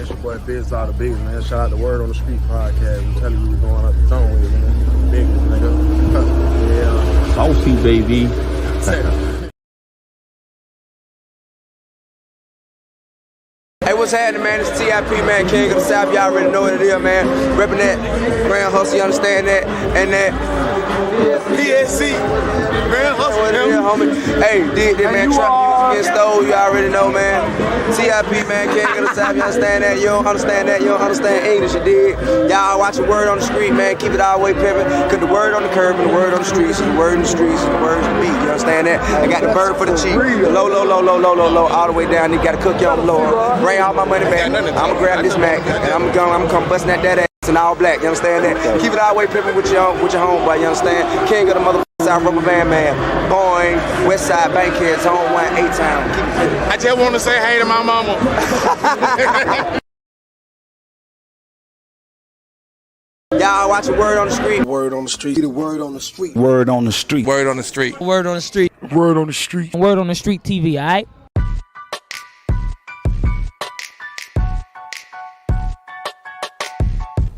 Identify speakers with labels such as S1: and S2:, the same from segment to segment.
S1: It's your boy Biz out the Bigs, man. Shout out to Word on the Street podcast. I'm telling you, we going up the zone with, man. Biggest, nigga. Yeah.
S2: Saucy, baby.
S3: Hey, what's happening, man? It's TIP, man, King of the South. Y'all already know what it is, man. Repping that Grand Hustle, you understand that? And that PSC, Grand Hustle, yeah, homie. Hey, did that, man. Truck music getting stole, you already know, man. TIP, man, King of the South. You understand that? You don't understand that? You don't understand English, you dig? Y'all watching Word on the Street, man. Keep it all the way pimping. Cause the word on the curb and the word on the streets is the word in the streets and the word in the beat. You understand that? I got the bird for the cheap. Low, all the way down. You gotta cook you on the lower. Bring all my money back. I'ma grab this Mac and I'm gonna come busting that ass in all black. You understand that? Keep it all the way pimping with your homeboy. You understand? King of the motherfucking South Rubber Band man. Boing, West Side Bankhead, Zone 1, 8-Town. Keep it pimping.
S4: I just want to say hey to my mama.
S3: Y'all watching Word on the Street.
S1: Word on the Street. The Word on the Street.
S2: Word on the street.
S4: Word on the street.
S5: Word on the street.
S1: Word on the Street.
S5: Word on the street TV, all right?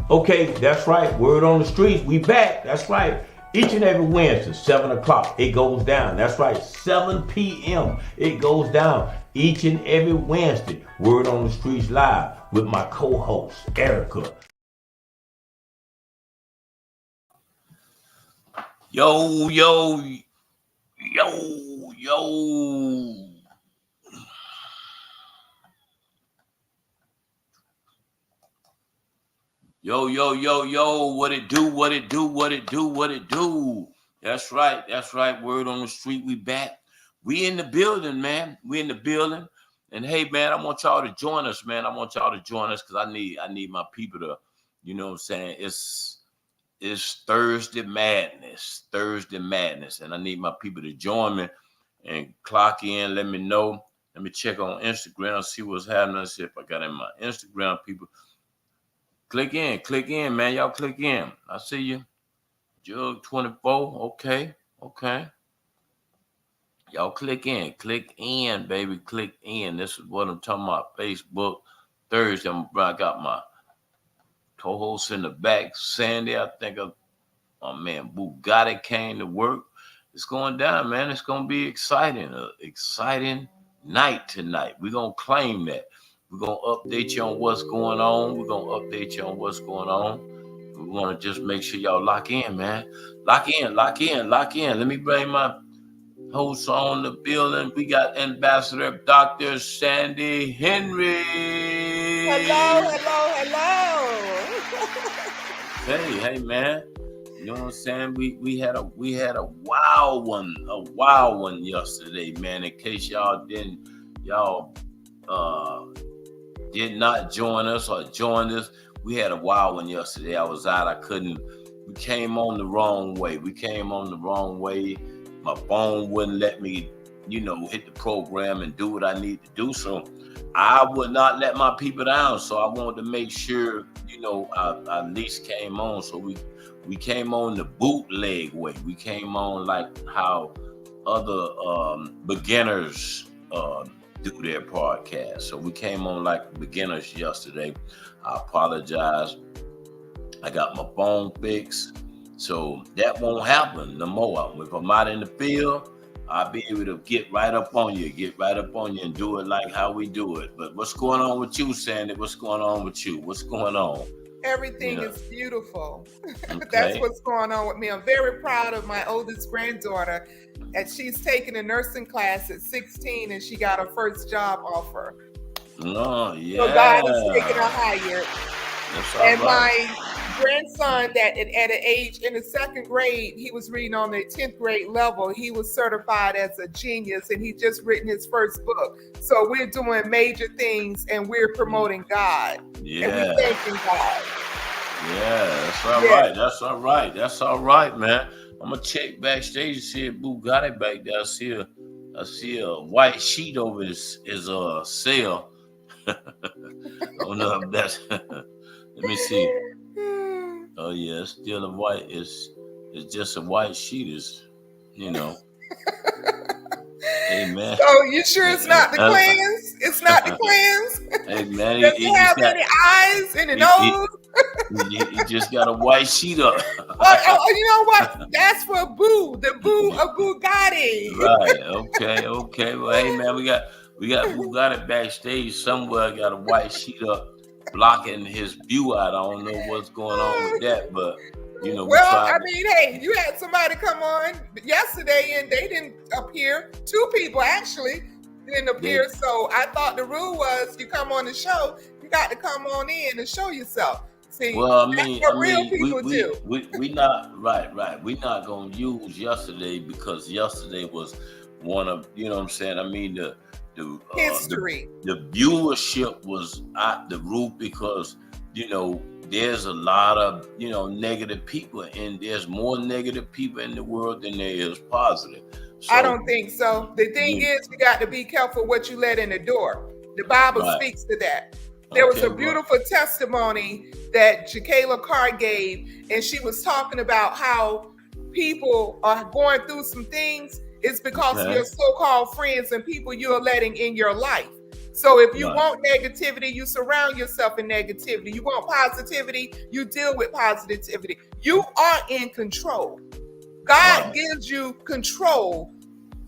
S2: Okay, that's right. Word on the streets. We back. That's right. Each and every Wednesday, 7 o'clock, it goes down. That's right. 7 p.m. It goes down. Each and every Wednesday, Word on the Streets live with my co-host, Erica. Yo. Yo, what it do? That's right, Word on the Street, we back. We in the building, man. We in the building. And hey, man, I want y'all to join us, man. I want y'all to join us because I need my people to, you know what I'm saying? It's Thursday Madness. And I need my people to join me and clock in, let me know. Let me check on Instagram, see what's happening, see if I got in my Instagram people. Click in, man. Y'all click in. I see you. Jug 24. Okay. Y'all click in, baby. Click in. This is what I'm talking about. Facebook Thursday. I got my co-host in the back. Sandy, I think my man Bugatti came to work. It's going down, man. It's going to be exciting. An exciting night tonight. We're going to claim that. We're going to update you on what's going on. We want to just make sure y'all lock in, man. Lock in. Let me bring my host on the building. We got Ambassador Dr. Sandy Henry.
S6: Hello.
S2: Hey, man. You know what I'm saying? We had a wild one yesterday, man. In case y'all did not join us or joined us, we had a wild one yesterday. I was out. We came on the wrong way. My phone wouldn't let me, hit the program and do what I need to do. So I would not let my people down. So I wanted to make sure, I at least came on. So we came on the bootleg way. We came on like how other beginners do their podcast. So we came on like beginners yesterday. I apologize. I got my phone fixed. So that won't happen no more. If I'm out in the field, I'll be able to get right up on you and do it like how we do it. But what's going on with you, Sandy? What's going on with you? What's going on?
S6: Everything is beautiful.
S2: Okay.
S6: That's what's going on with me. I'm very proud of my oldest granddaughter. And she's taking a nursing class at 16 and she got her first job offer.
S2: Oh, yeah.
S6: So God is taking her higher. And
S2: right.
S6: my grandson that at an age in the 2nd grade, he was reading on the 10th grade level. He was certified as a genius and he just written his first book. So we're doing major things and we're promoting God.
S2: Yeah.
S6: And we're thanking God.
S2: Yeah, that's all right. That's all right, man. I'm gonna check backstage and see a Bugatti back there. I see a white sheet over his cell. I don't know if that's let me see. Oh yeah, it's still a white. It's just a white sheet. Hey man.
S6: So you sure it's not the Klans? It's not the clans.
S2: Hey man,
S6: Does it have any eyes in the nose?
S2: He just got a white sheet up.
S6: You know what? That's for Boo, the Boo of Bugatti.
S2: Right. Okay. Well, hey man, we got Bugatti backstage somewhere. Got a white sheet up blocking his view out. I don't know what's going on with that, but you know.
S6: Hey, you had somebody come on yesterday and they didn't appear. 2 people actually didn't appear.
S2: Yeah.
S6: So I thought the rule was you come on the show, you got to come on in and show yourself. See,
S2: well,
S6: real people do.
S2: We not right. We not gonna use yesterday because yesterday was one of, you know what I'm saying. I mean the
S6: history.
S2: The viewership was out the roof because you know there's a lot of negative people, and there's more negative people in the world than there is positive. So,
S6: I don't think so. The thing is, you got to be careful what you let in the door. The Bible speaks to that. There was a beautiful testimony that Jacayla Carr gave, and she was talking about how people are going through some things. It's because of your so-called friends and people you're letting in your life. So if you want negativity, you surround yourself in negativity. You want positivity, you deal with positivity. You are in control. God gives you control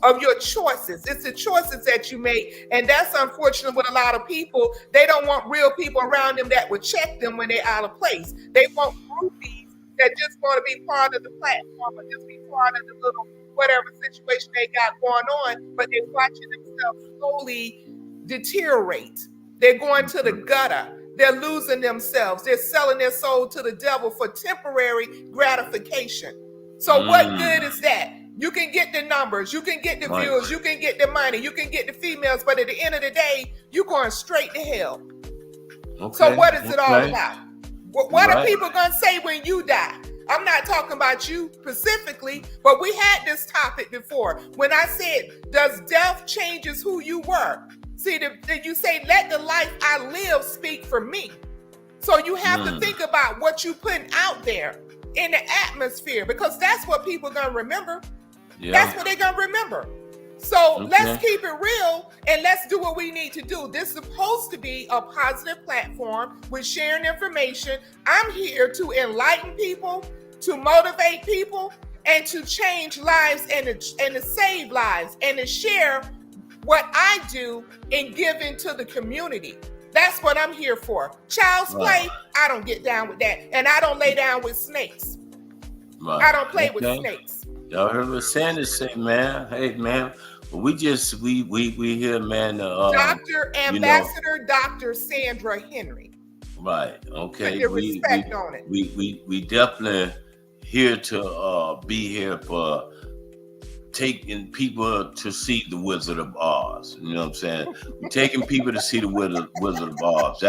S6: of your choices. It's the choices that you make. And that's unfortunate with a lot of people. They don't want real people around them that would check them when they're out of place. They want groupies that just want to be part of the platform or just be part of the little whatever situation they got going on, but they're watching themselves slowly deteriorate. They're going to the gutter. They're losing themselves. They're selling their soul to the devil for temporary gratification. So what good is that? You can get the numbers, you can get the views, you can get the money, you can get the females, but at the end of the day, you're going straight to hell. So what is it all about? What are people going to say when you die? I'm not talking about you specifically, but we had this topic before. When I said, does death changes who you were? See, you say, let the life I live speak for me. So you have to think about what you putting out there in the atmosphere, because that's what people are going to remember. Yeah. That's what they're going to remember. So let's keep it real and let's do what we need to do. This is supposed to be a positive platform with sharing information. I'm here to enlighten people, to motivate people, and to change lives and to save lives and to share what I do and give into the community. That's what I'm here for. Child's play, I don't get down with that. And I don't lay down with snakes. I don't play with snakes.
S2: Y'all heard what Sanders say, man. Hey, man. We here, man.
S6: Dr. Ambassador Dr. Sandra Henry.
S2: Right. Okay.
S6: Put your respect on it.
S2: We definitely here to be here for taking people to see the Wizard of Oz. You know what I'm saying? We're taking people to see the Wizard of Oz.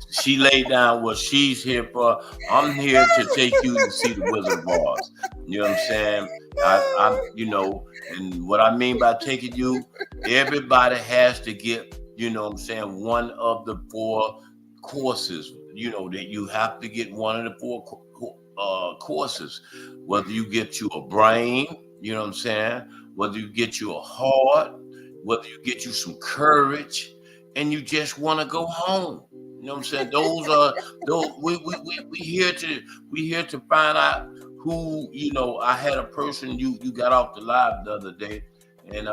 S2: She laid down what she's here for. I'm here to take you to see the Wizard of Oz. You know what I'm saying? And what I mean by taking you, everybody has to get, you know what I'm saying, one of the 4 courses. You know, that you have to get one of the 4 courses. Whether you get you a brain, you know what I'm saying, whether you get you a heart, whether you get you some courage, and you just want to go home. You know what I'm saying? We here to find out who, you know. I had a person, you got off the live the other day, and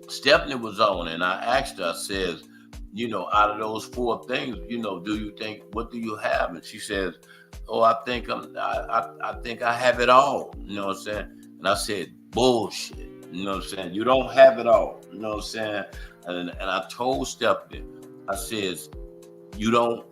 S2: Stephanie was on, and I asked her, I said, you know, out of those 4 things, you know, what do you have? And she says, oh, I think I have it all. You know what I'm saying? And I said, bullshit. You know what I'm saying? You don't have it all. You know what I'm saying? And I told Stephanie, I says, you don't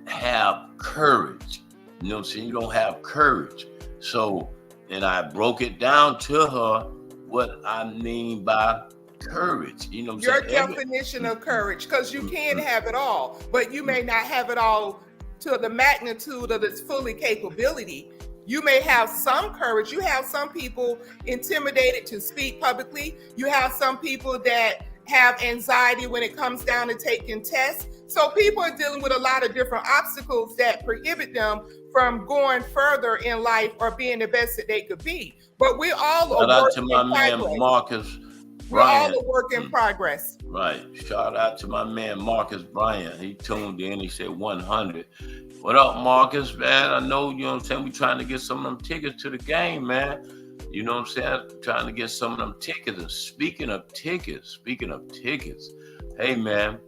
S2: have courage. You know what I'm saying? You don't have courage. So, and I broke it down to her what I mean by courage. You know what I'm saying?
S6: Your definition of courage, because you can have it all, but you may not have it all to the magnitude of its fully capability. You may have some courage. You have some people intimidated to speak publicly. You have some people that have anxiety when it comes down to taking tests. So people are dealing with a lot of different obstacles that prohibit them from going further in life or being the best that they could be. But we all
S2: shout out to my man Marcus
S6: We're all
S2: Brian.
S6: a work in progress.
S2: Right. Shout out to my man Marcus Bryant. He tuned in. He said 100. What up, Marcus, man? I know, you know what I'm saying, we trying to get some of them tickets to the game, man. You know what I'm saying? Trying to get some of them tickets. And speaking of tickets, hey, man,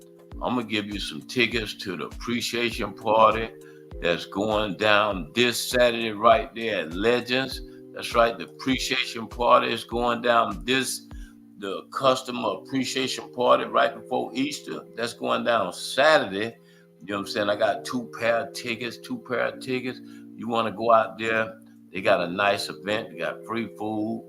S2: I'm going to give you some tickets to the appreciation party that's going down this Saturday right there at Legends. That's right. The appreciation party is going down the customer appreciation party right before Easter. That's going down Saturday. You know what I'm saying? I got two pair of tickets. You want to go out there? They got a nice event. They got free food.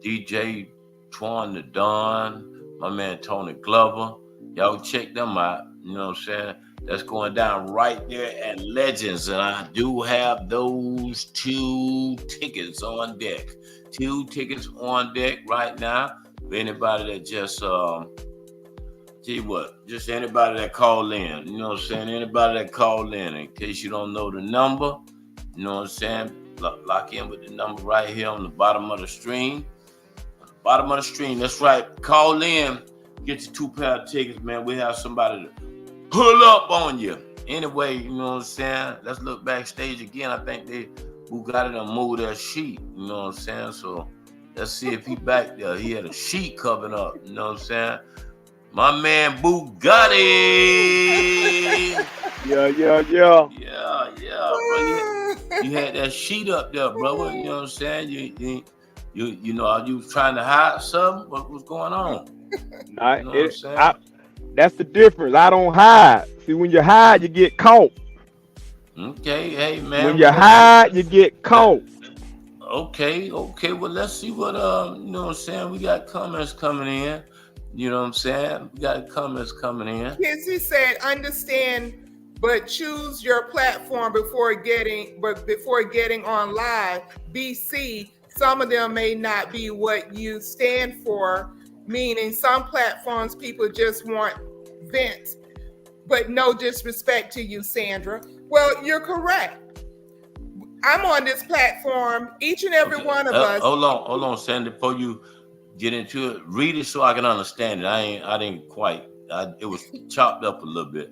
S2: DJ Twan the Don, my man Tony Glover. Y'all check them out. You know what I'm saying? That's going down right there at Legends. And I do have those 2 tickets on deck. 2 tickets on deck right now. For anybody that just, just anybody that call in. You know what I'm saying? Anybody that call in case you don't know the number. You know what I'm saying? Lock in with the number right here on the bottom of the stream. That's right. Call in. Get your 2 pair of tickets, man. We have somebody to pull up on you. Anyway, you know what I'm saying? Let's look backstage again. I think Bugatti done moved their sheet. You know what I'm saying? So let's see if he back there. He had a sheet covering up. You know what I'm saying? My man Bugatti.
S1: Yeah.
S2: Yeah, bro. You had that sheet up there, brother. You know what I'm saying? You know, are you trying to hide something? What's going on?
S1: Nah,
S2: You know what I'm saying?
S1: that's the difference. I don't hide. See, when you hide, you get caught.
S2: Okay, hey man.
S1: When you hide, you get caught.
S2: Okay. Well, let's see what you know what I'm saying. We got comments coming in. You know what I'm saying? We got comments coming in.
S6: Kizzy said, understand, but choose your platform before getting on live. BC, some of them may not be what you stand for, meaning some platforms people just want vent. But no disrespect to you, Sandra. Well, you're correct. I'm on this platform, each and every one of us.
S2: Hold on, Sandra, before you get into it, read it so I can understand it. I didn't quite. It was chopped up a little bit.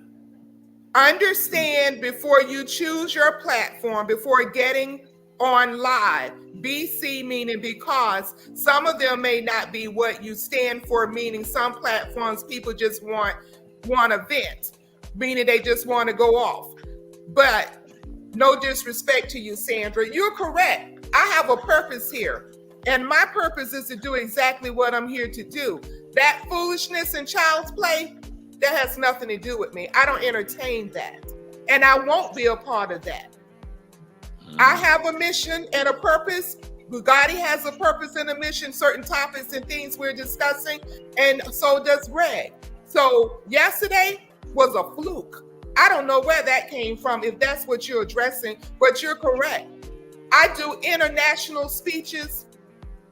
S6: Understand before you choose your platform, before getting on live. BC meaning because some of them may not be what you stand for, meaning some platforms people just want a vent, meaning they just want to go off. But no disrespect to you, Sandra. You're correct. I have a purpose here. And my purpose is to do exactly what I'm here to do. That foolishness and child's play, that has nothing to do with me. I don't entertain that. And I won't be a part of that. I have a mission and a purpose. Bugatti has a purpose and a mission, certain topics and things we're discussing. And so does Greg. So yesterday was a fluke. I don't know where that came from, if that's what you're addressing, but you're correct. I do international speeches,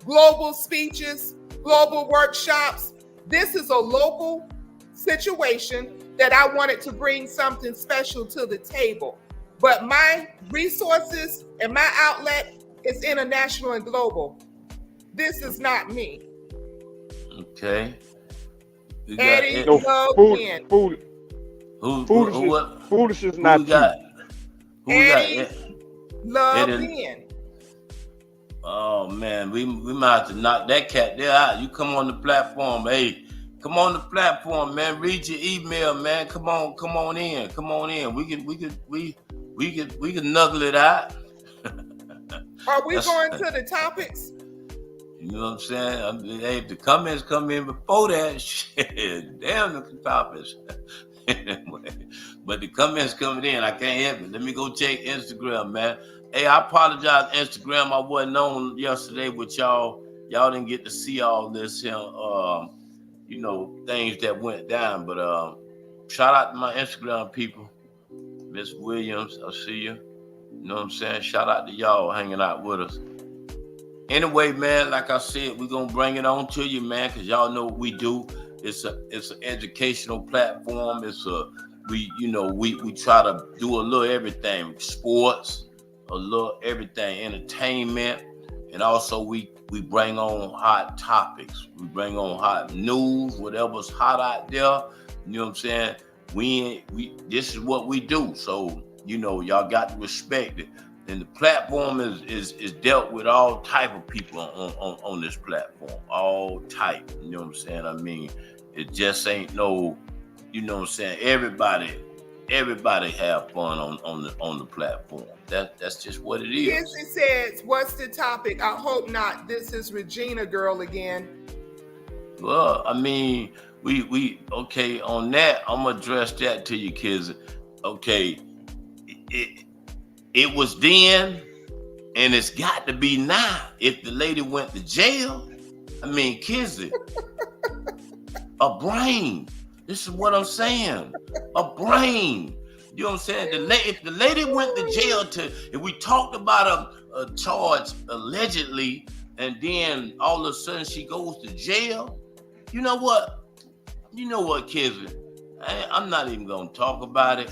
S6: global workshops. This is a local situation that I wanted to bring something special to the table. But my resources and my outlet is international and global. This is not me.
S2: Okay.
S6: Eddie,
S1: Foolish is not you.
S6: Eddie, love in.
S2: Oh man, we might have to knock that cat there out. You come on the platform, hey. Come on the platform, man. Read your email, man. Come on in. We can knuckle it out.
S6: Are we going to the topics?
S2: You know what I'm saying? Hey, if the comments come in before that, shit, damn the topics. But the comments coming in, I can't help it. Let me go check Instagram, man. Hey, I apologize, Instagram. I wasn't on yesterday with y'all. Y'all didn't get to see all this here. You know, things that went down. But shout out to my Instagram people. Miss Williams, I see you. You know what I'm saying? Shout out to y'all hanging out with us. Anyway, man, like I said, we're going to bring it on to you, man, because y'all know what we do. It's an educational platform. We try to do a little everything. Sports, a little everything, entertainment. And also we We bring on hot topics. We bring on hot news, whatever's hot out there. You know what I'm saying? We this is what we do. So, you know, y'all got to respect it. And the platform is dealt with all type of people on this platform. All type. You know what I'm saying? I mean, it just ain't no, you know what I'm saying? Everybody have fun on the platform. That's just what it is.
S6: Kizzy says, what's the topic? I hope not. This is Regina girl again.
S2: Well, I mean, we okay on that. I'm gonna address that to you, kids. Okay, it was then, and it's got to be now. If the lady went to jail, I mean, Kizzy, a brain. This is what I'm saying. A brain. You know what I'm saying? If the lady went to jail if we talked about a charge allegedly, and then all of a sudden she goes to jail, you know what? You know what, Kizzy? I'm not even gonna talk about it.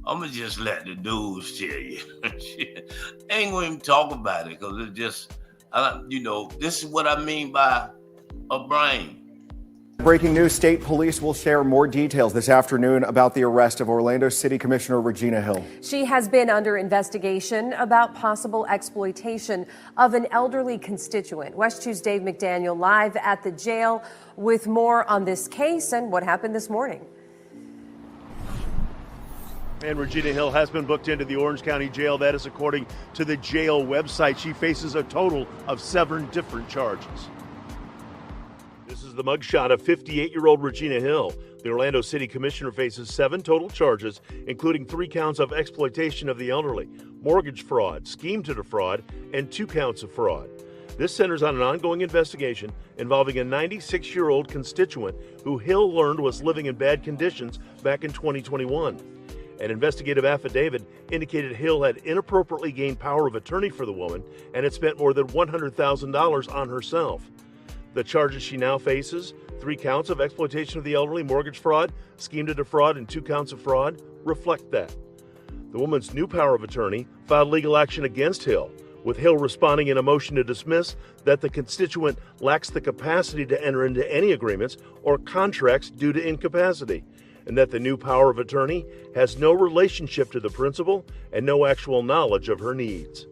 S2: I'm gonna just let the dudes tell you. I ain't gonna even talk about it because it's just, you know, this is what I mean by a brain.
S7: Breaking news, state police will share more details this afternoon about the arrest of Orlando City Commissioner Regina Hill.
S8: She has been under investigation about possible exploitation of an elderly constituent. West 2's Dave McDaniel live at the jail with more on this case and what happened this morning.
S9: And Regina Hill has been booked into the Orange County Jail. That is according to the jail website. She faces a total of 7 different charges. This is the mugshot of 58-year-old Regina Hill. The Orlando City Commissioner faces 7 total charges, including 3 counts of exploitation of the elderly, mortgage fraud, scheme to defraud, and 2 counts of fraud. This centers on an ongoing investigation involving a 96-year-old constituent who Hill learned was living in bad conditions back in 2021. An investigative affidavit indicated Hill had inappropriately gained power of attorney for the woman and had spent more than $100,000 on herself. The charges she now faces, 3 counts of exploitation of the elderly, mortgage fraud, scheme to defraud, and 2 counts of fraud, reflect that. The woman's new power of attorney filed legal action against Hill, with Hill responding in a motion to dismiss that the constituent lacks the capacity to enter into any agreements or contracts due to incapacity, and that the new power of attorney has no relationship to the principal and no actual knowledge of her needs.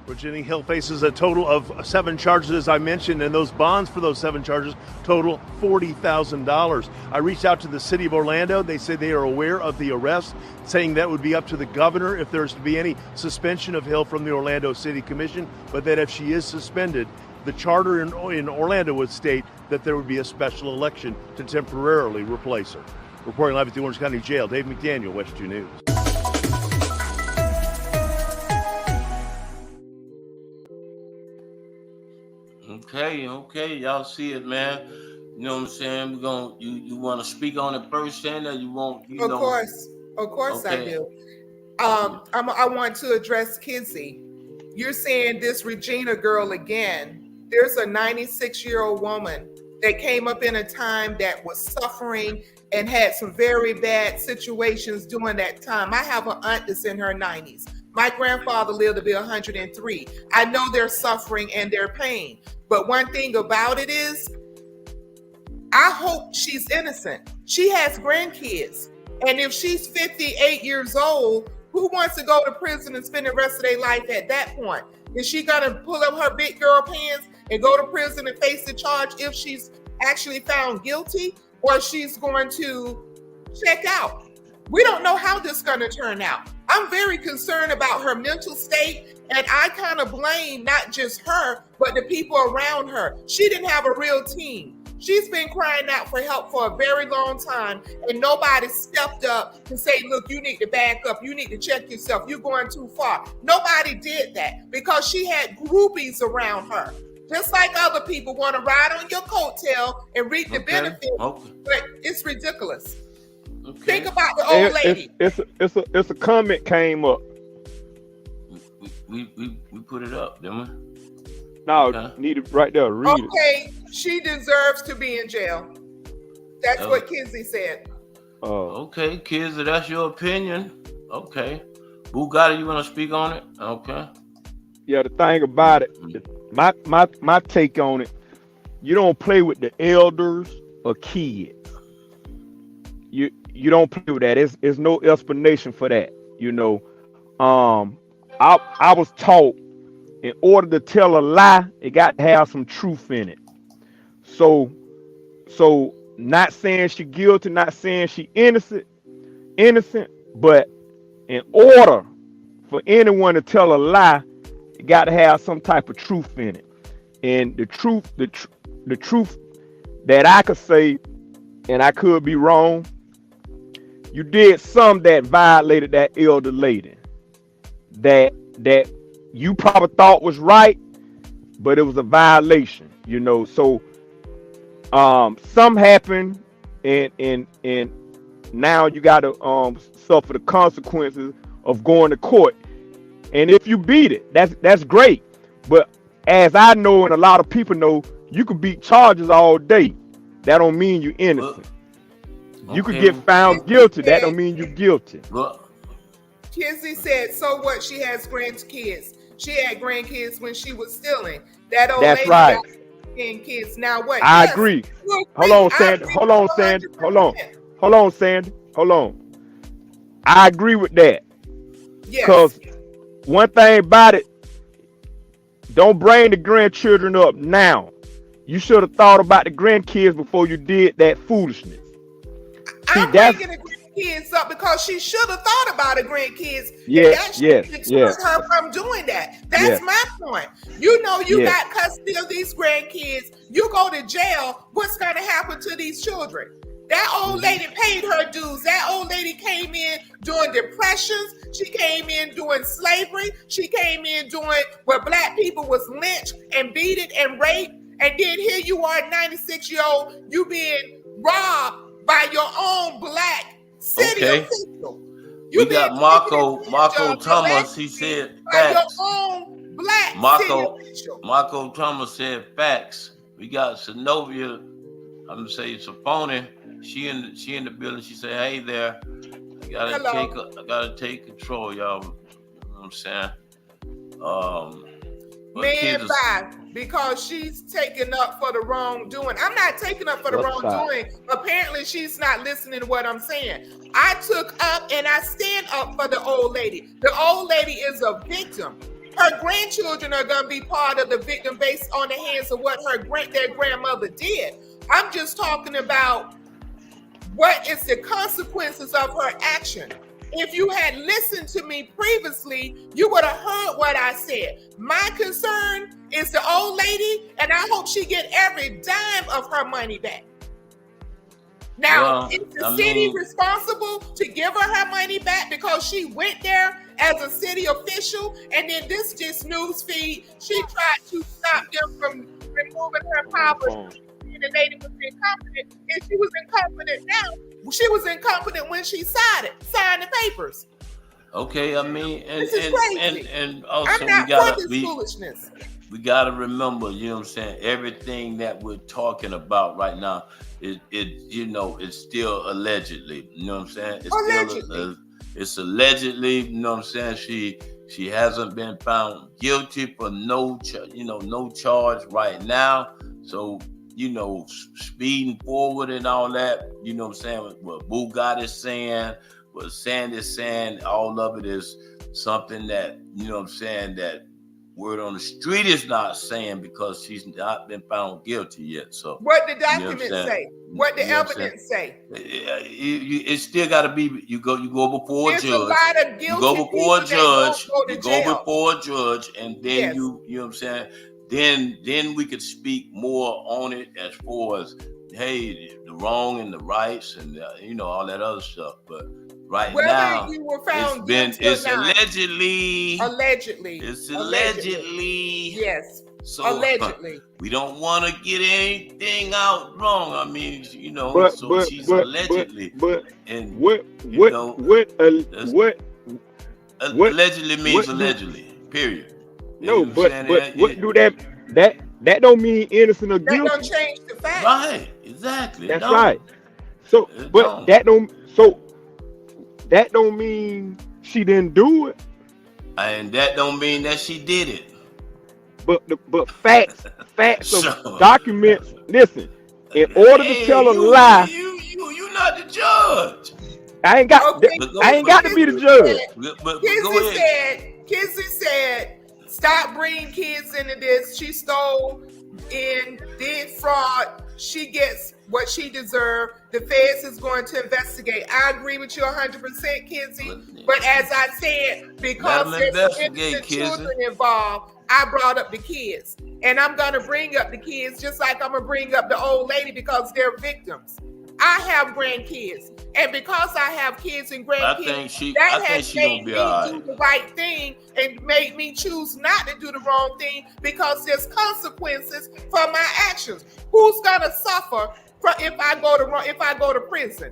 S9: Regina Hill faces a total of 7 charges, as I mentioned, and those bonds for those 7 charges total $40,000. I reached out to the city of Orlando. They said they are aware of the arrest, saying that would be up to the governor if there's to be any suspension of Hill from the Orlando City Commission, but that if she is suspended, the charter in Orlando would state that there would be a special election to temporarily replace her. Reporting live at the Orange County Jail, Dave McDaniel, West 2 News.
S2: Okay, y'all see it, man. You know what I'm saying? We're gonna you want to speak on it first, Shannon, or you want
S6: Of course, okay. I do. I want to address Kizzy. You're saying this Regina girl again. There's a 96-year-old woman that came up in a time that was suffering and had some very bad situations during that time. I have an aunt that's in her 90s. My grandfather lived to be 103. I know their suffering and their pain. But one thing about it is, I hope she's innocent. She has grandkids. And if she's 58 years old, who wants to go to prison and spend the rest of their life at that point? Is she going to pull up her big girl pants and go to prison and face the charge if she's actually found guilty? Or she's going to check out? We don't know how this is going to turn out. I'm very concerned about her mental state, and I kind of blame not just her, but the people around her. She didn't have a real team. She's been crying out for help for a very long time, and nobody stepped up to say, look, you need to back up. You need to check yourself. You're going too far. Nobody did that because she had groupies around her. Just like other people want to ride on your coattail and reap the benefits, but it's ridiculous. Okay. Think about the old lady.
S10: It's a comment came up.
S2: We put it up, didn't we?
S10: No, need it right there. Read it.
S6: Okay, she deserves to be in jail. That's what Kizzy said.
S2: Okay, Kizzy, that's your opinion. Okay. Bugatti, you want to speak on it? Okay.
S10: the thing about it, my take on it, you don't play with the elders or kids. You don't play with that. There's no explanation for that. I was taught in order to tell a lie, it got to have some truth in it. So not saying she guilty, not saying she innocent, but in order for anyone to tell a lie, it got to have some type of truth in it. And the truth that I could say, and I could be wrong, you did some that violated that elder lady. That you probably thought was right, but it was a violation, So some happened, and now you got to suffer the consequences of going to court. And if you beat it, that's great. But as I know, and a lot of people know, you could beat charges all day. That don't mean you're innocent. You could get found guilty. That don't mean you're guilty.
S6: Kizzy said, so what? She has grandkids. She had grandkids when she was stealing. That old lady
S10: right.
S6: got grandkids. Now what?
S10: I agree. Hold on, Sandy. Hold on, Sandy. Hold on. I agree with that.
S6: Yes.
S10: Because one thing about it, don't bring the grandchildren up now. You should have thought about the grandkids before you did that foolishness.
S6: I'm bringing the grandkids up because she should have thought about her grandkids.
S10: Yes.
S6: Her from doing that. That's my point. You got custody of these grandkids. You go to jail. What's going to happen to these children? That old lady paid her dues. That old lady came in during depressions. She came in doing slavery. She came in doing where black people was lynched and beaten and raped. And then here you are, 96-year-old, you being robbed by your own black city official.
S2: We got Marco Thomas. He said facts.
S6: Your own black
S2: Marco Thomas said facts. We got Zenobia. I'm gonna say Sapone. She in the building. She said, "Hey there, I gotta take control, y'all." You know what I'm saying?
S6: Man, bye, because she's taking up for the wrongdoing. I'm not taking up for the wrongdoing. Apparently, she's not listening to what I'm saying. I took up and I stand up for the old lady. The old lady is a victim. Her grandchildren are going to be part of the victim based on the hands of what their grandmother did. I'm just talking about what is the consequences of her action. If you had listened to me previously, you would have heard what I said. My concern is the old lady, and I hope she get every dime of her money back. Now, is the city responsible to give her money back because she went there as a city official? And then this just news feed, she tried to stop them from removing her powers. The lady was incompetent, and she was incompetent now. She was incompetent when she signed the papers.
S2: Okay, I mean,
S6: this is crazy.
S2: And also
S6: I'm not for this foolishness.
S2: We gotta remember, you know what I'm saying, everything that we're talking about right now, it's still allegedly. You know what I'm saying? It's allegedly, you know what I'm saying? She hasn't been found guilty for no charge right now. So, speeding forward and all that, you know what I'm saying? What Bugatti is saying, what Sandy's saying, all of it is something that, you know what I'm saying, that word on the street is not saying because she's not been found guilty yet. So
S6: what the documents say? What the evidence say?
S2: It still got to be. You go before a judge.
S6: A lot of guilty
S2: you go before a judge.
S6: You go
S2: before a judge, and then you know what I'm saying. Then we could speak more on it as far as the wrong and the rights and all that other stuff. But
S6: whether now you were found
S2: it's allegedly.
S6: It's
S2: allegedly.
S6: Yes.
S2: So
S6: allegedly.
S2: We don't want to get anything out wrong. I mean, she's allegedly.
S10: And
S2: what allegedly means allegedly. Period.
S10: No, but what do that don't mean innocent or guilty.
S6: That don't change the fact.
S2: Right, exactly.
S10: That's right. So, but that don't mean she didn't do it.
S2: And that don't mean that she did it.
S10: but facts
S2: So,
S10: of documents. Listen, in order to tell a lie,
S2: you not the judge.
S10: I ain't got to be the judge.
S2: But go ahead.
S6: Kizzy said, stop bringing kids into this. She stole and did fraud. She gets what she deserved. The feds is going to investigate. I agree with you 100%, Kizzy. But as I said, because there's innocent children involved, I brought up the kids. And I'm going to bring up the kids just like I'm going to bring up the old lady because they're victims. I have grandkids. And because I have kids and grandkids, that has made me do the right thing and made me choose not to do the wrong thing because there's consequences for my actions. Who's gonna suffer if I go to prison?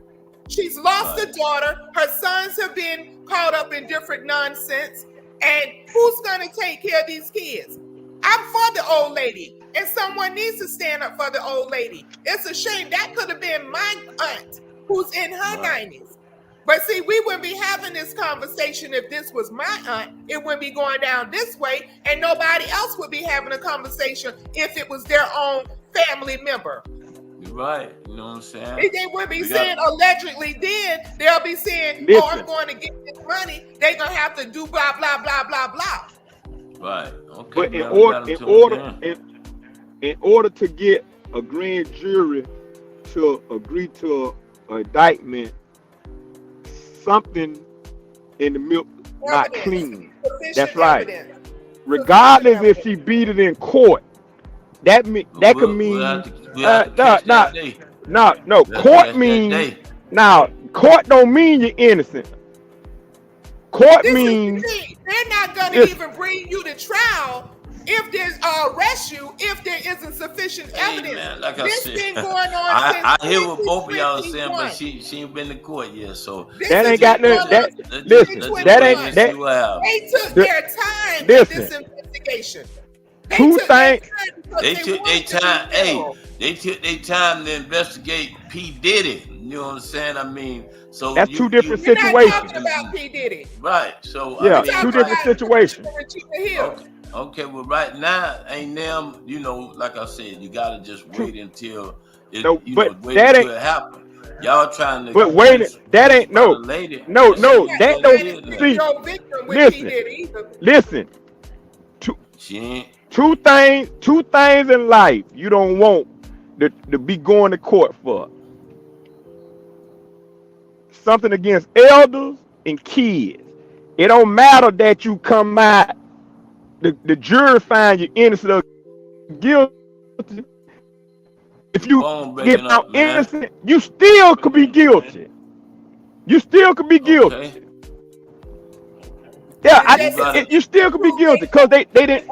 S6: She's lost a daughter. Her sons have been caught up in different nonsense. And who's gonna take care of these kids? I'm for the old lady. And someone needs to stand up for the old lady. It's a shame. That could have been my aunt who's in her 90s. But see, we wouldn't be having this conversation if this was my aunt. It wouldn't be going down this way. And nobody else would be having a conversation if it was their own family member.
S2: You're right. You know what I'm saying?
S6: They would be saying allegedly then. They'll be saying, I'm going to get this money. They're going to have to do blah, blah, blah, blah, blah.
S2: Right. Okay.
S10: But in order to get a grand jury to agree to an indictment, something in the milk not clean. That's right. Regardless if she beat it in court, that could mean no. Court means now. Court don't mean you're innocent. Court means
S6: they're not gonna even bring you to trial if there's arrest you if there isn't sufficient evidence.
S2: Man, like
S6: this
S2: I said,
S6: been going on
S2: I
S6: since
S2: hear what both of y'all are saying, but
S6: 2021.
S2: she ain't been to court yet, so
S10: that ain't got nothing.
S6: They took their time in this investigation. They took their time.
S2: They took their time to investigate P. Diddy. You know what I'm saying? I mean, so
S10: that's two different situations.
S6: We're not talking about P. Diddy.
S2: Right. So
S10: yeah, two different situations.
S2: Okay, well, right now, ain't them, like I said, you gotta just wait until it happen. Y'all trying to
S10: that ain't that don't see. Listen. Two things in life you don't want to be going to court for. Something against elders and kids. It don't matter that you come out, the jury find you innocent or guilty. If you get out innocent, you still could be guilty. You still could be guilty.
S2: Okay.
S10: Yeah, you still could be guilty because they didn't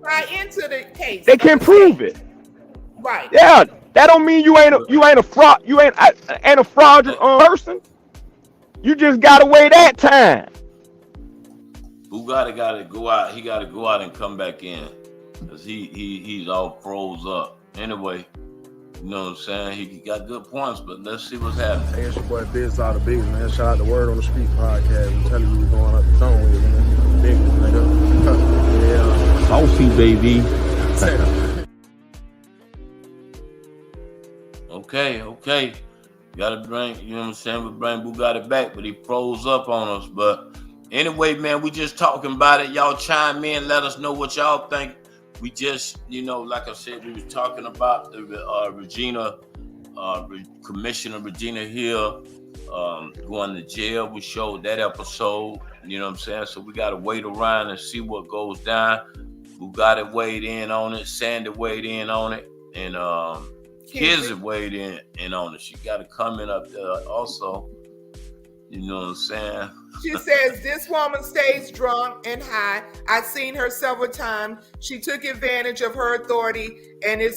S6: buy into the case.
S10: They can prove it.
S6: Right.
S10: Yeah, that don't mean you ain't a fraud. You ain't a fraudulent person. You just gotta wait that time.
S2: Bugatti gotta go out. He gotta go out and come back in, cause he's all froze up. Anyway, you know what I'm saying? He got good points, but let's see what's happening.
S1: Hey, it's your boy Biz out of Biggest, man. Shout out to Word on the Street podcast. I'm telling you, we're going up the zone with it, man. Biggest, nigga. Yeah.
S2: Saucy, baby. Okay. Gotta bring, you know what I'm saying? We bring Bugatti back, but he froze up on us. But anyway, man, we just talking about it. Y'all chime in, let us know what y'all think. We just, like I said, we was talking about the Commissioner Regina Hill going to jail. We showed that episode, you know what I'm saying? So we gotta wait around and see what goes down. Bugatti weighed in on it, Sandy weighed in on it, and Kizzy weighed in on it. She got a comment up there also. You know what I'm saying?
S6: She says, this woman stays drunk and high. I've seen her several times. She took advantage of her authority and it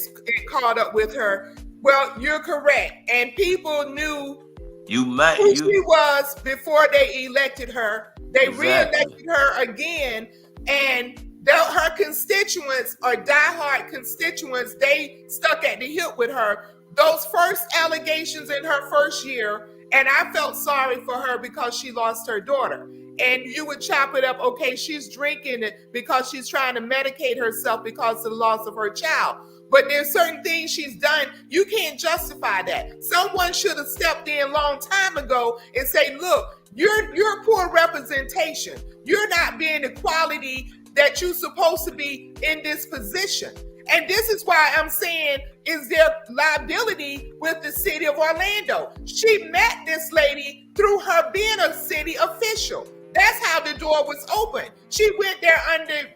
S6: caught up with her. Well, you're correct. And people knew who she was before they elected her. They re-elected her again. And her constituents are diehard constituents. They stuck at the hip with her. Those first allegations in her first year, and I felt sorry for her because she lost her daughter. and you would chop it up. Okay, she's drinking it because she's trying to medicate herself because of the loss of her child. But there's certain things she's done, you can't justify that. Someone should have stepped in a long time ago and say, look, you're poor representation. You're not being the quality that you're supposed to be in this position. And this is why I'm saying, is there liability with the city of Orlando? She met this lady through her being a city official. That's how the door was open. She went there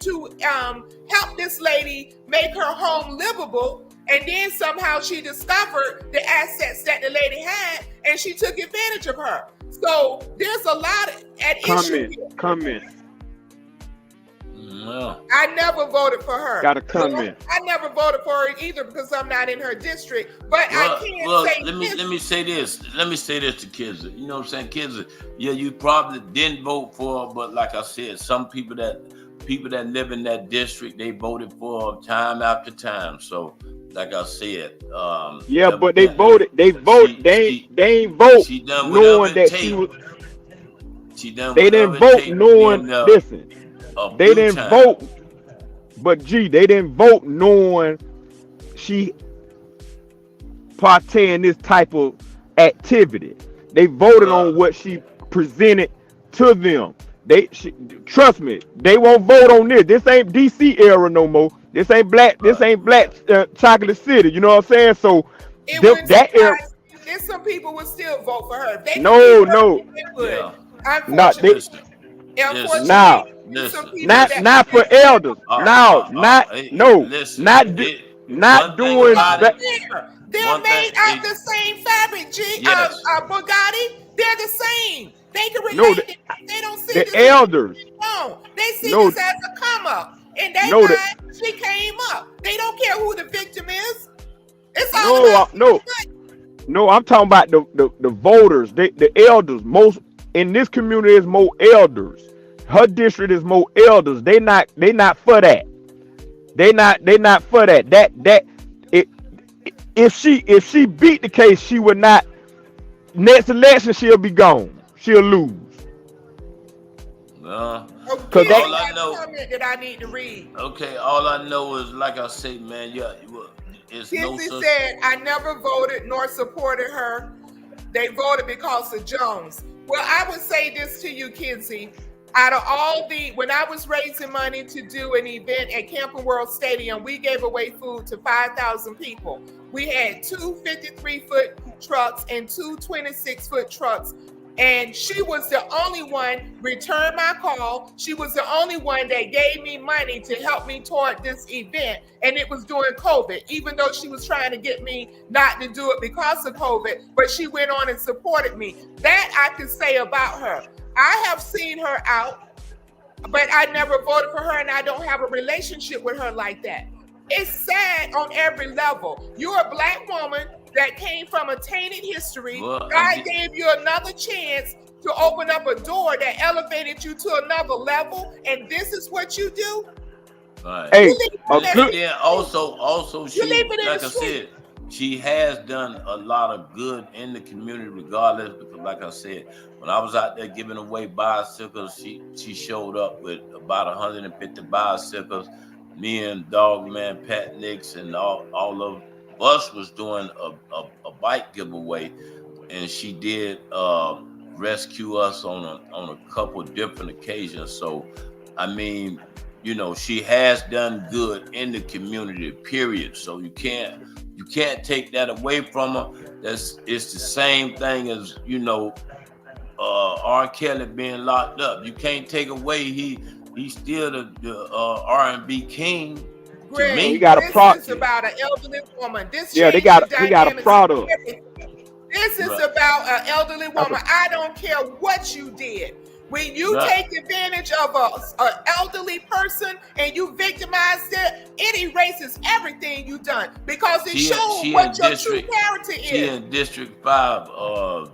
S6: to help this lady make her home livable. And then somehow she discovered the assets that the lady had, and she took advantage of her. So there's a lot at issue here.
S10: Comment.
S2: No.
S6: I never voted for her.
S10: Got a comment.
S6: I never voted for her either because I'm not in her district. But I can't say
S2: let me say this. Let me say this to kids. You know what I'm saying? Kids, yeah, you probably didn't vote for her, but like I said, some people that live in that district, they voted for her time after time. So like I said,
S10: yeah, but they voted. They voted. They ain't vote knowing that she was. They didn't vote knowing. Listen. They didn't vote, but they didn't vote knowing she partake in this type of activity. They voted on what she presented to them. Trust me, they won't vote on this. This ain't DC era no more. This ain't black. This ain't black chocolate city. You know what I'm saying? So that era.
S6: There's some people would still vote for her. They
S10: no.
S6: Not they.
S10: Now. Not for elders. Not doing that.
S6: They're made out the same fabric. Bugatti, they're the same. They can relate. They don't see
S10: the elders.
S6: No, they see this as a come up, and they mind she came up. They don't care who the victim is. It's all about
S10: no. I'm talking about the voters. The elders. Most in this community is more elders. Her district is more elders. They not for that. They not for that. If she beat the case, she would not. Next election, she'll be gone. She'll lose.
S6: Because all I know that I need to read.
S2: Okay, all I know is like I say, man. Yeah, it's no such.
S6: Said I never voted nor supported her. They voted because of Jones. Well, I would say this to you, Kinsey. Out of all when I was raising money to do an event at Camping World Stadium, we gave away food to 5,000 people. We had 2 53-foot trucks and 2 26-foot trucks. And she was the only one returned my call. She was the only one that gave me money to help me toward this event. And it was during COVID, even though she was trying to get me not to do it because of COVID, but she went on and supported me. That I can say about her. I have seen her out, but I never voted for her, and I don't have a relationship with her like that. It's sad on every level. You're a black woman that came from a tainted history. God gave you another chance to open up a door that elevated you to another level, and this is what you do?
S2: Right. Hey, then also she, like I said, she has done a lot of good in the community regardless, because like I said, when I was out there giving away bicycles, she showed up with about 150 bicycles. Me and Dogman, Pat Nix, and all of us was doing a bike giveaway, and she did rescue us on a couple different occasions. So, I mean, you know, she has done good in the community, period. So you can't take that away from her. It's the same thing as, you know, R. Kelly being locked up. You can't take away he's still the R&B king.
S6: Greg,
S10: he got a product.
S6: This is about an elderly woman.
S10: He got a product.
S6: This is about an elderly woman. I don't care what you did. When you take advantage of an elderly person and you victimize them, it erases everything you've done, because it shows what your true character is.
S2: She in District 5,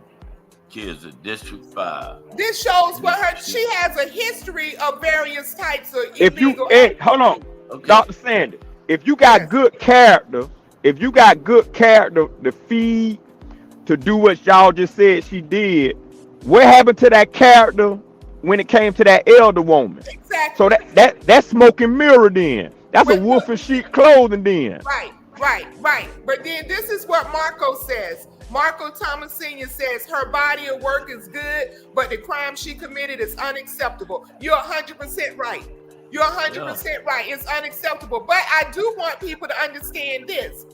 S2: kids in District 5.
S6: This shows what she has a history of various types of
S10: illegal. Hold on, okay. Dr. Sandy. If you got good character, to feed, to do what y'all just said she did, what happened to that character when it came to that elder woman.
S6: Exactly.
S10: So that's smoke and mirror then. That's a wolf in sheep clothing then.
S6: Right. But then this is what Marco says. Marco Thomas Sr. says her body of work is good, but the crime she committed is unacceptable. You're 100% right. You're 100% right. It's unacceptable. But I do want people to understand this.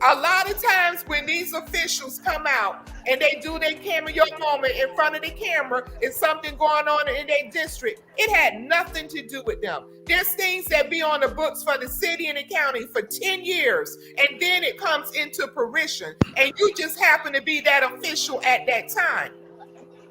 S6: A lot of times when these officials come out and they do their cameo moment in front of the camera, it's something going on in their district. It had nothing to do with them. There's things that be on the books for the city and the county for 10 years, and then it comes into fruition, and you just happen to be that official at that time.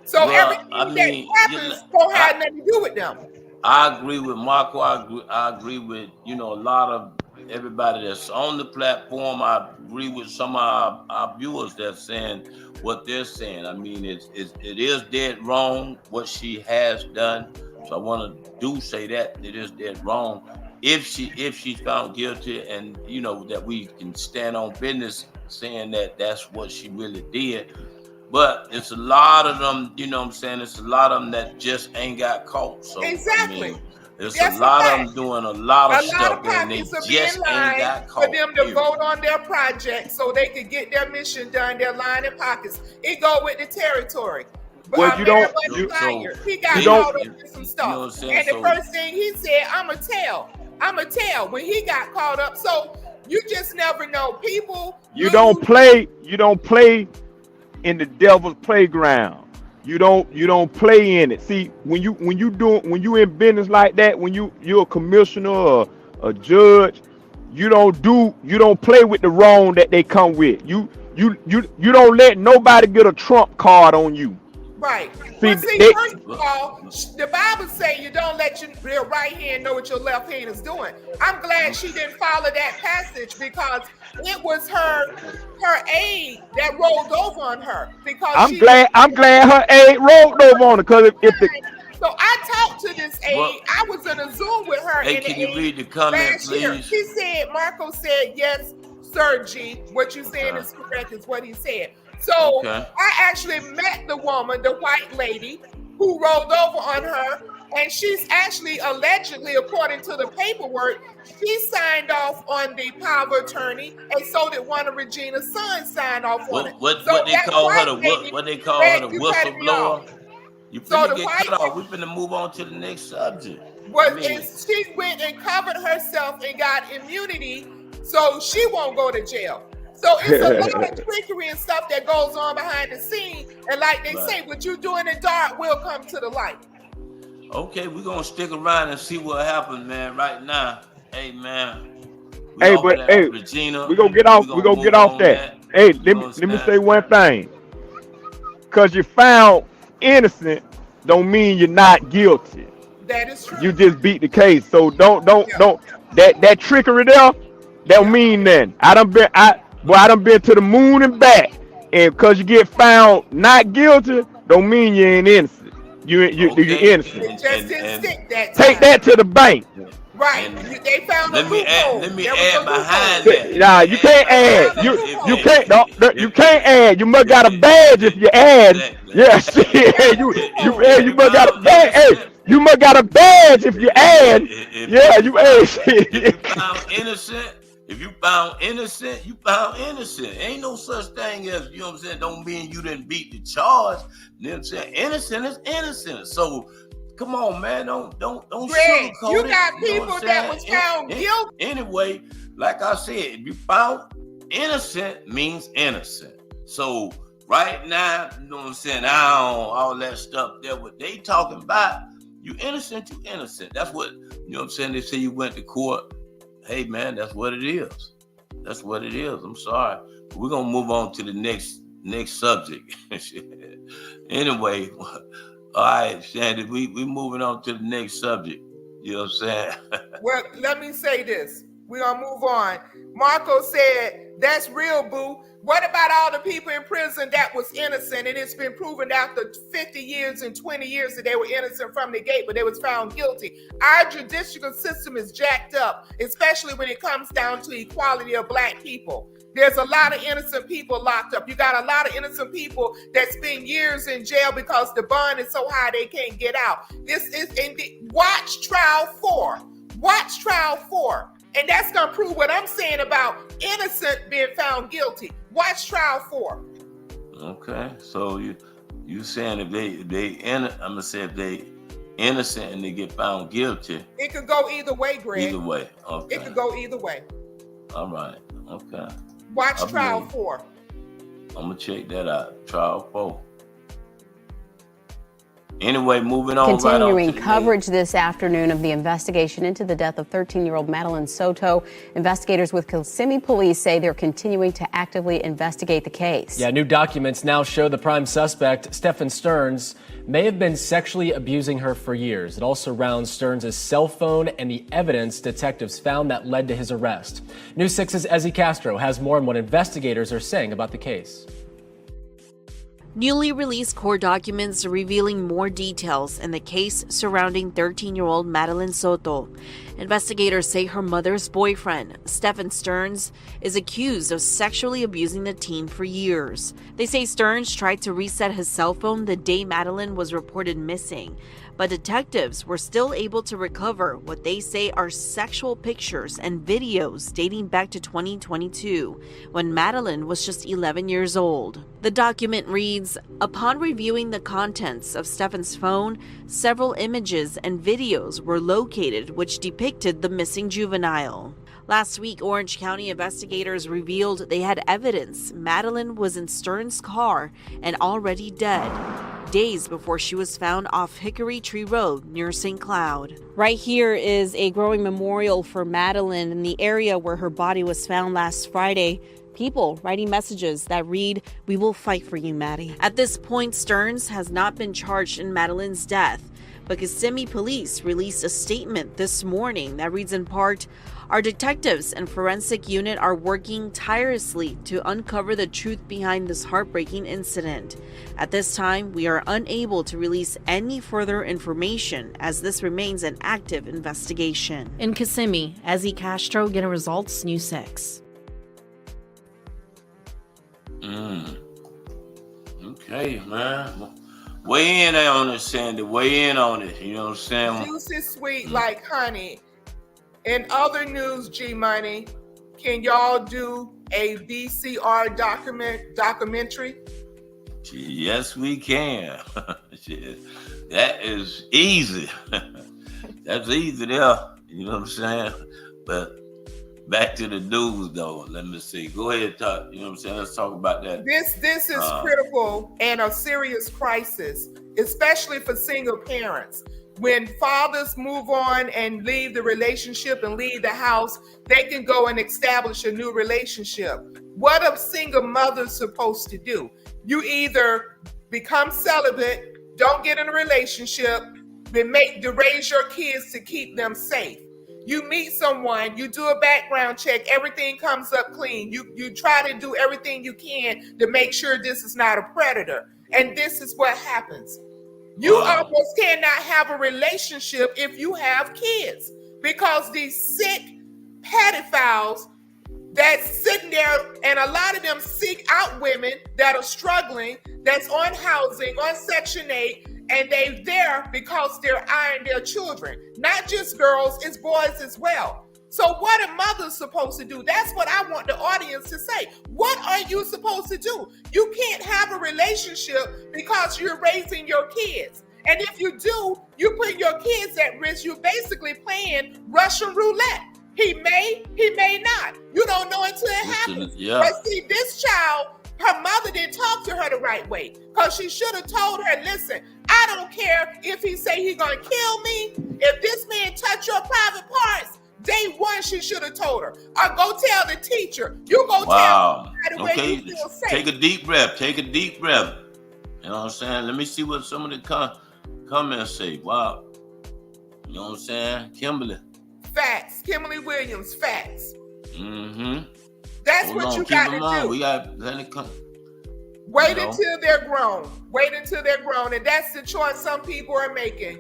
S6: So everything that happens don't have nothing to do with them.
S2: I agree with Marco. I agree with, a lot of everybody that's on the platform. I agree with some of our viewers that's saying what they're saying. I mean, it is dead wrong what she has done. So I want to say that it is dead wrong. If she's found guilty, and that we can stand on business saying that that's what she really did. But it's a lot of them, it's a lot of them that just ain't got caught. So
S6: exactly.
S2: There's a lot of them doing a lot of stuff, and they just ain't got caught.
S6: For them to vote on their project so they could get their mission done, their line in pockets. It go with the territory.
S10: Well,
S6: he got caught up in some stuff. And the first thing he said, I'ma tell when he got caught up. So you just never know. People
S10: you don't play in the devil's playground. You don't play in it. See, when you in business like that, when you're a commissioner or a judge, you don't play with the wrong that they come with. You don't let nobody get a trump card on you.
S6: Right. First of all, the Bible say you don't let your right hand know what your left hand is doing. I'm glad she didn't follow that passage, because it was her aide that rolled over on her. Because I'm
S10: glad her aide rolled over on her, because
S6: so I talked to this aide. I was in a Zoom with her.
S2: Hey, can you read the comment, please?
S6: She said, Marco said, yes, Sir G, what you saying is correct, is what he said. So I actually met the woman, the white lady, who rolled over on her, and she's actually allegedly, according to the paperwork, she signed off on the power of attorney, and so did one of Regina's sons signed off on it.
S2: What they call her the whistleblower? You finna get cut off. We finna move on to the next subject.
S6: She went and covered herself and got immunity, so she won't go to jail. So it's a lot of trickery and stuff that goes on behind the scene. And like they say, what you do in the dark will come to the light.
S2: Okay, we're going to stick around and see what happens, man, right now. Hey, man.
S10: Regina, we're going to get off that. Hey, let me say one thing. Because you're found innocent don't mean you're not guilty.
S6: That is true.
S10: You just beat the case. So don't that trickery there, don't mean nothing. I done been to the moon and back, and because you get found not guilty, don't mean you ain't innocent. You're innocent. Take that to the bank.
S6: Right. They found
S2: let me add behind that.
S10: Nah, you can't add. You can't add. You must got a badge if you add. Yeah, you must got a badge. Hey, you must got a badge if you add.
S2: If you found innocent, you found innocent. Ain't no such thing as, don't mean you didn't beat the charge. You know what I'm saying? Innocent is innocent. So come on, man, don't sugarcoat it.
S6: You got people that was found guilty.
S2: Anyway, like I said, if you found innocent means innocent. So right now, you know what I'm saying? All that stuff there, what they talking about, you innocent, you innocent. That's what, you know what I'm saying? They say you went to court. Hey, man, that's what it is. That's what it is. I'm sorry. But we're going to move on to the next subject. Anyway, all right, Shandy, we moving on to the next subject. You know what I'm saying?
S6: Well, let me say this. We're going to move on. Marco said, that's real, boo. What about all the people in prison that was innocent, and it's been proven after 50 years and 20 years that they were innocent from the gate, but they was found guilty? Our judicial system is jacked up, especially when it comes down to equality of black people. There's a lot of innocent people locked up. You got a lot of innocent people that spend years in jail because the bond is so high they can't get out. This is watch trial 4. Watch trial 4. And that's going to prove what I'm saying about innocent being found guilty. Watch trial 4.
S2: Okay. So you saying if they I'm gonna say if they innocent and they get found guilty.
S6: It could go either way, Greg.
S2: Either way. Okay.
S6: It could go either way.
S2: All right. Okay.
S6: Watch trial 4.
S2: I'm gonna check that out. Trial 4. Anyway, moving on.
S11: Continuing coverage this afternoon of the investigation into the death of 13-year-old Madeline Soto. Investigators with Kissimmee Police say they're continuing to actively investigate the case.
S12: Yeah, new documents now show the prime suspect, Stephen Stearns, may have been sexually abusing her for years. It also surrounds Stearns' cell phone and the evidence detectives found that led to his arrest. News 6's Ezzy Castro has more on what investigators are saying about the case.
S13: Newly released court documents revealing more details in the case surrounding 13-year-old Madeline Soto. Investigators say her mother's boyfriend, Stephen Stearns, is accused of sexually abusing the teen for years. They say Stearns tried to reset his cell phone the day Madeline was reported missing, but detectives were still able to recover what they say are sexual pictures and videos dating back to 2022, when Madeline was just 11 years old. The document reads, upon reviewing the contents of Stephen's phone, several images and videos were located which depicted the missing juvenile. Last week, Orange County investigators revealed they had evidence Madeline was in Stearns' car and already dead, days before she was found off Hickory Tree Road near St. Cloud. Right here is a growing memorial for Madeline in the area where her body was found last Friday. People writing messages that read, "We will fight for you, Maddie." At this point, Stearns has not been charged in Madeline's death, but Kissimmee Police released a statement this morning that reads in part, "Our detectives and forensic unit are working tirelessly to uncover the truth behind this heartbreaking incident. At this time, we are unable to release any further information as this remains an active investigation." In Kissimmee, Ezzy Castro, getting results, News 6.
S2: Okay, man. Weigh in on it, Sandy. Weigh in on it. You know what I'm saying?
S6: Juice is sweet like honey. In other news, G Money, can y'all do a VCR documentary?
S2: Yes, we can. That is easy. That's easy there. You know what I'm saying? But back to the news, though. Let me see. Go ahead, talk. You know what I'm saying? Let's talk about that.
S6: This is critical and a serious crisis, especially for single parents. When fathers move on and leave the relationship and leave the house, they can go and establish a new relationship. What are single mothers supposed to do? You either become celibate, don't get in a relationship, to raise your kids to keep them safe. You meet someone, you do a background check, everything comes up clean. You try to do everything you can to make sure this is not a predator. And this is what happens. You almost cannot have a relationship if you have kids, because these sick pedophiles that's sitting there, and a lot of them seek out women that are struggling, that's on housing, on Section 8, and they're there because they're eyeing their children. Not just girls, it's boys as well. So what are mothers supposed to do? That's what I want the audience to say. What are you supposed to do? You can't have a relationship because you're raising your kids. And if you do, you put your kids at risk. You're basically playing Russian roulette. He may not. You don't know until it happens.
S2: Yeah.
S6: But see, this child, her mother didn't talk to her the right way, because she should have told her, listen, I don't care if he say he's going to kill me. If this man touch your private parts, day one, she should have told her. Or go tell the teacher. You go tell her the way you feel safe.
S2: Take a deep breath. Take a deep breath. You know what I'm saying? Let me see what some of the comments say. Wow. You know what I'm saying? Kimberly.
S6: Facts. Kimberly Williams, facts.
S2: Mm-hmm.
S6: That's what you got to do.
S2: We got plenty come.
S6: Wait until they're grown. Wait until they're grown. And that's the choice some people are making.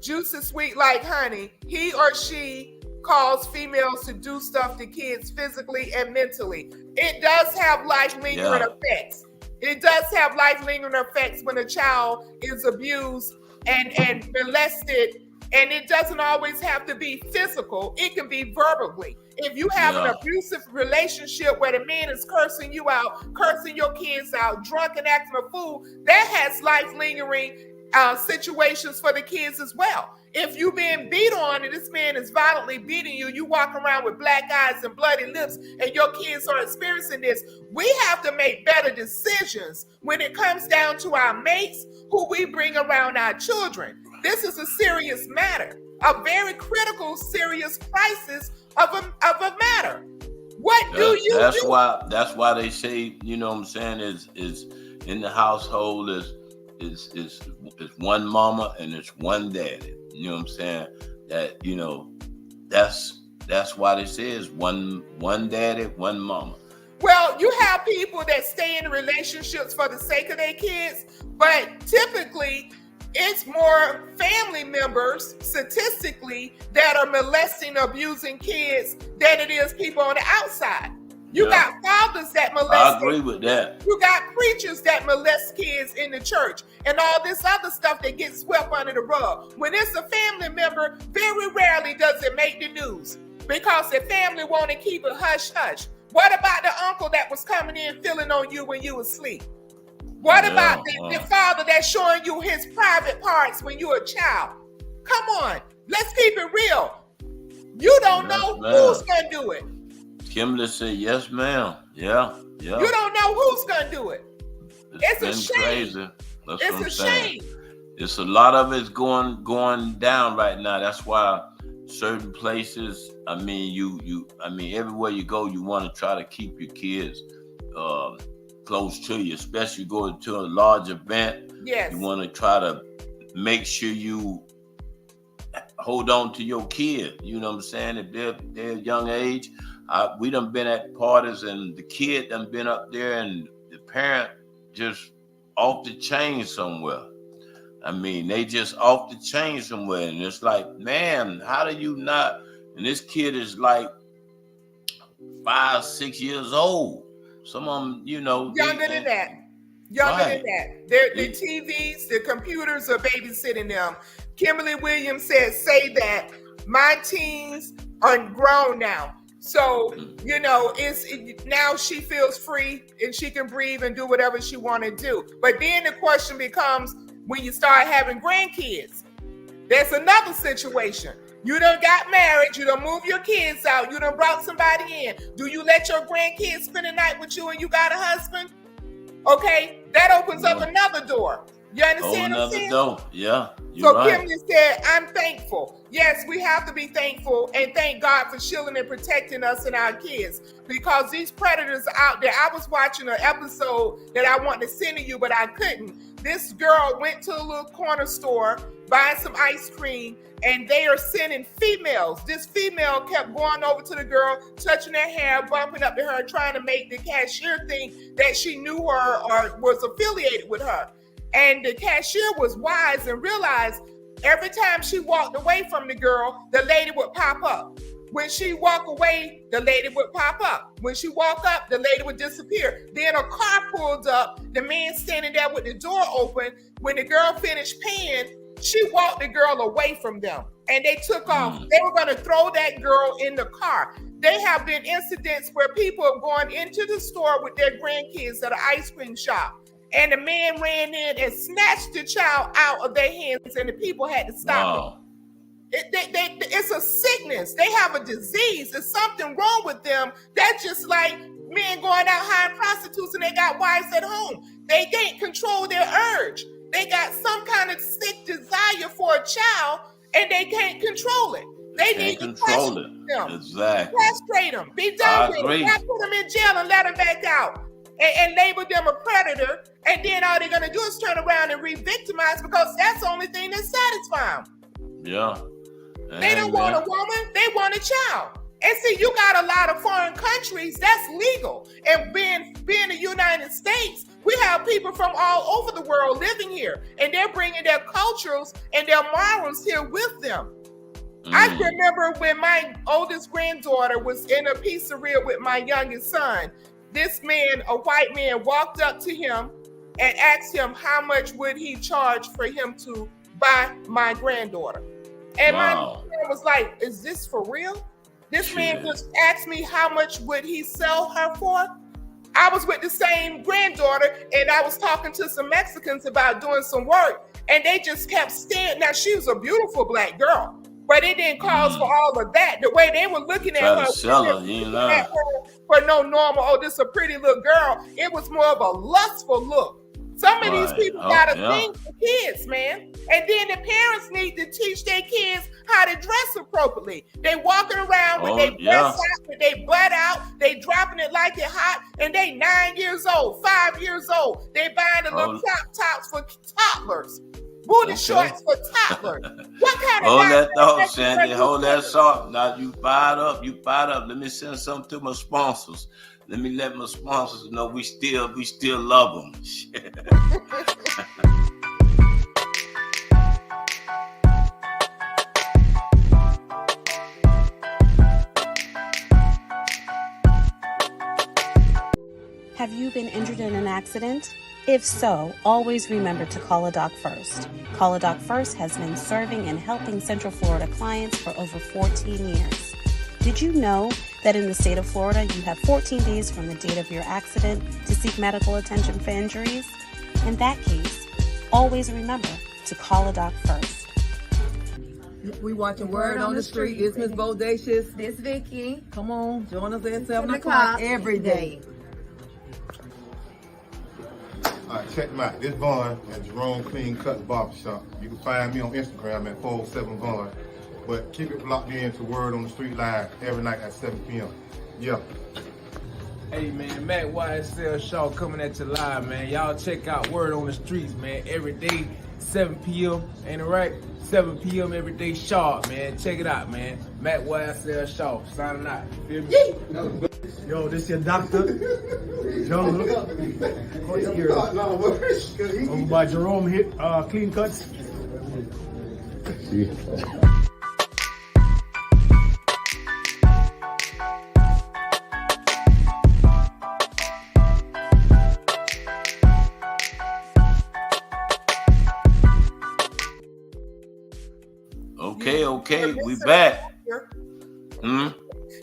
S6: Juice is sweet like honey. He or she cause females to do stuff to kids physically and mentally. It does have life lingering effects. It does have life lingering effects when a child is abused and molested. And it doesn't always have to be physical. It can be verbally. If you have an abusive relationship where the man is cursing you out, cursing your kids out, drunk and acting a fool, that has life lingering situations for the kids as well. If you've been beat on and this man is violently beating you, you walk around with black eyes and bloody lips and your kids are experiencing this, we have to make better decisions when it comes down to our mates who we bring around our children. This is a serious matter, a very critical, serious crisis of a matter. What do you
S2: do? That's why they say, you know what I'm saying, is in the household is one mama and it's one daddy. You know what I'm saying? That, you know, that's why they say is one daddy, one mama.
S6: Well, you have people that stay in relationships for the sake of their kids, but typically it's more family members, statistically, that are molesting, abusing kids than it is people on the outside. You got fathers that molest.
S2: I agree with that.
S6: You got preachers that molest kids in the church and all this other stuff that gets swept under the rug. When it's a family member, very rarely does it make the news because the family want to keep it hush-hush. What about the uncle that was coming in feeling on you when you were asleep? What about the father that's showing you his private parts when you're a child? Come on, let's keep it real. You don't know who's going to do it.
S2: Kimberly said, yes, ma'am. Yeah.
S6: You don't know who's going to do it. It's a shame.
S2: Crazy. That's
S6: it's
S2: what I'm
S6: a
S2: saying.
S6: shame.
S2: It's a lot of it's going down right now. That's why certain places, I mean, everywhere you go, you want to try to keep your kids close to you, especially going to a large event.
S6: Yes.
S2: You want to try to make sure you hold on to your kid. You know what I'm saying? If they're young age, we done been at parties and the kid done been up there and the parent just off the chain somewhere. I mean, they just off the chain somewhere. And it's like, man, how do you not? And this kid is like 5, 6 years old. Some of them, you know.
S6: Younger than that. The TVs, the computers are babysitting them. Kimberly Williams said, say that my teens are grown now. So, you know, now she feels free and she can breathe and do whatever she want to do. But then the question becomes, when you start having grandkids, that's another situation. You done got married, you done moved your kids out, you done brought somebody in. Do you let your grandkids spend the night with you and you got a husband? Okay, that opens up another door. You understand what I'm saying?
S2: Door. Yeah.
S6: So
S2: right.
S6: Kimberly said, I'm thankful. Yes, we have to be thankful and thank God for shielding and protecting us and our kids, because these predators are out there. I was watching an episode that I wanted to send to you, but I couldn't. This girl went to a little corner store, buying some ice cream, and they are sending females. This female kept going over to the girl, touching her hair, bumping up to her, trying to make the cashier think that she knew her or was affiliated with her. And the cashier was wise and realized every time she walked away from the girl, the lady would pop up. When she walked away, the lady would pop up. When she walked up, the lady would disappear. Then a car pulled up, the man standing there with the door open. When the girl finished paying, she walked the girl away from them and they took off. They were going to throw that girl in the car. There have been incidents where people have gone into the store with their grandkids at an ice cream shop, and the man ran in and snatched the child out of their hands, and the people had to stop him. It's a sickness. They have a disease. There's something wrong with them. That's just like men going out hiring prostitutes and they got wives at home. They can't control their urge. They got some kind of sick desire for a child and they can't control it. They need to control them.
S2: Exactly.
S6: Castrate them. Be done with it. Not put them in jail and let them back out. And label them a predator. And then all they're going to do is turn around and re-victimize, because that's the only thing that satisfies them.
S2: Yeah.
S6: They don't want a woman. They want a child. And see, you got a lot of foreign countries that's legal. And being the United States, we have people from all over the world living here. And they're bringing their cultures and their morals here with them. I remember when my oldest granddaughter was in a pizzeria with my youngest son. This man, a white man, walked up to him and asked him how much would he charge for him to buy my granddaughter. And my son was like, is this for real? This man just asked me how much would he sell her for? I was with the same granddaughter and I was talking to some Mexicans about doing some work and they just kept staring. Now she was a beautiful black girl, but it didn't cause for all of that. The way they were looking at her, for no normal, oh, this is a pretty little girl. It was more of a lustful look. Some of these people got a thing for kids, man. And then the parents need to teach their kids how to dress appropriately. They walking around with their breasts out, with their butt out, they dropping it like it hot, and they 9 years old, 5 years old. They buying the little crop tops for toddlers. Booty shorts for toddlers. What kind of
S2: hold that thought, Sandy. Hold that thought. Now you fired up. You fired up. Let me send something to my sponsors. Let me let my sponsors know we still love them.
S14: Have you been injured in an accident? If so, always remember to call a doc first. Call a doc first has been serving and helping Central Florida clients for over 14 years. Did you know that in the state of Florida, you have 14 days from the date of your accident to seek medical attention for injuries? In that case, always remember to call a doc first.
S15: We watching Word on the Street. It's Miss Bodacious. This Vicky. Come on, join us at 7 o'clock every day.
S16: All right, check them out. This Vaughn at Jerome Clean Cut Barbershop. You can find me on Instagram at 407 Vaughn. But keep it locked in to Word on the Street Live every night at 7 p.m. Yeah.
S17: Hey, man, Matt YSL Shaw coming at you live, man. Y'all check out Word on the Streets, man. Every day, 7 p.m. Ain't it right? 7 p.m. every day sharp, man. Check it out, man. Matt YSL Shaw signing out. You feel me?
S18: Yo, this your doctor. John, over by Jerome hit Clean Cuts.
S2: Okay, we back.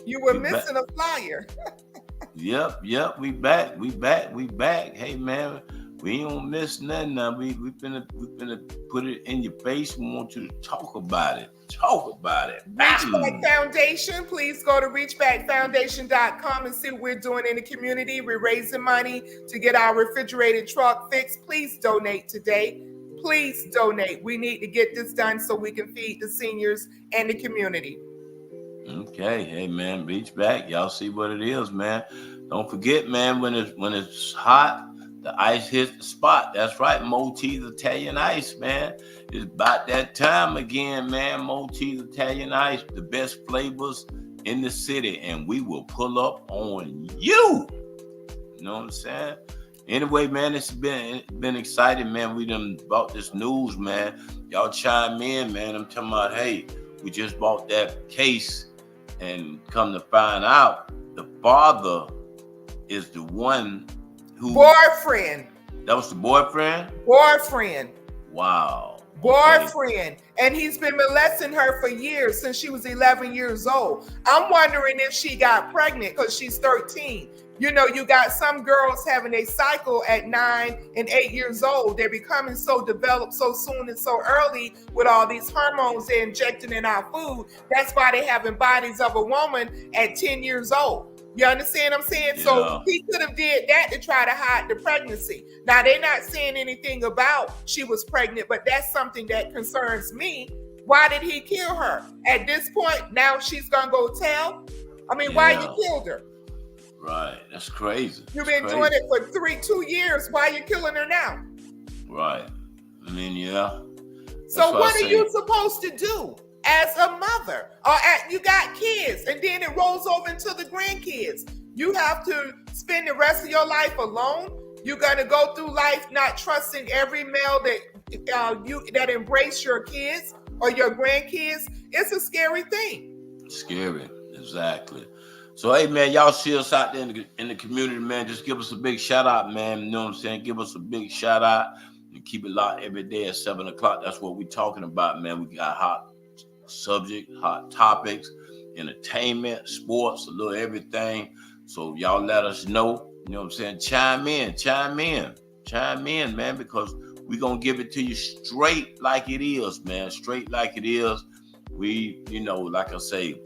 S6: You were missing a flyer.
S2: Yep, we back. Hey man, we ain't gonna miss nothing now. We finna put it in your face. We want you to talk about it.
S6: Reachback Foundation, please go to reachbackfoundation.com and see what we're doing in the community. We're raising money to get our refrigerated truck fixed. Please donate today. Please donate. We need to get this done so we can feed the seniors and the community.
S2: Okay, hey man, reach back. Y'all see what it is, man. Don't forget, man, when it's hot, the ice hits the spot. That's right, Moti's Italian Ice, man. It's about that time again, man. Moti's Italian Ice, the best flavors in the city, and we will pull up on you. You know what I'm saying? Anyway, man, it's been exciting, man. We done bought this news, man. Y'all chime in, man. I'm talking about, hey, we just bought that case, and come to find out, the father is the one who...
S6: Boyfriend.
S2: That was the boyfriend?
S6: Boyfriend.
S2: Wow.
S6: Boyfriend. And he's been molesting her for years, since she was 11 years old. I'm wondering if she got pregnant because she's 13. You know, you got some girls having a cycle at 9 and 8 years old. They're becoming so developed so soon and so early with all these hormones they're injecting in our food. That's why they're having bodies of a woman at 10 years old. You understand what I'm saying? Yeah. So he could have did that to try to hide the pregnancy. Now, they're not saying anything about she was pregnant, but that's something that concerns me. Why did he kill her? At this point, now she's going to go tell? I mean, why you killed her?
S2: Right, that's crazy.
S6: You've been doing it for 2 years. Why are you killing her now?
S2: Right. I mean, yeah.
S6: So what are you supposed to do as a mother? You got kids, and then it rolls over into the grandkids. You have to spend the rest of your life alone. You're gonna go through life not trusting every male that embrace your kids or your grandkids. It's a scary thing.
S2: Scary, exactly. So, hey, man, y'all see us out there in the community, man. Just give us a big shout out, man. You know what I'm saying? Give us a big shout out and keep it locked every day at 7 o'clock. That's what we're talking about, man. We got hot subject, hot topics, entertainment, sports, a little everything. So, y'all let us know. You know what I'm saying? Chime in, man, because we're going to give it to you straight like it is, man. Straight like it is. We, you know, like I say,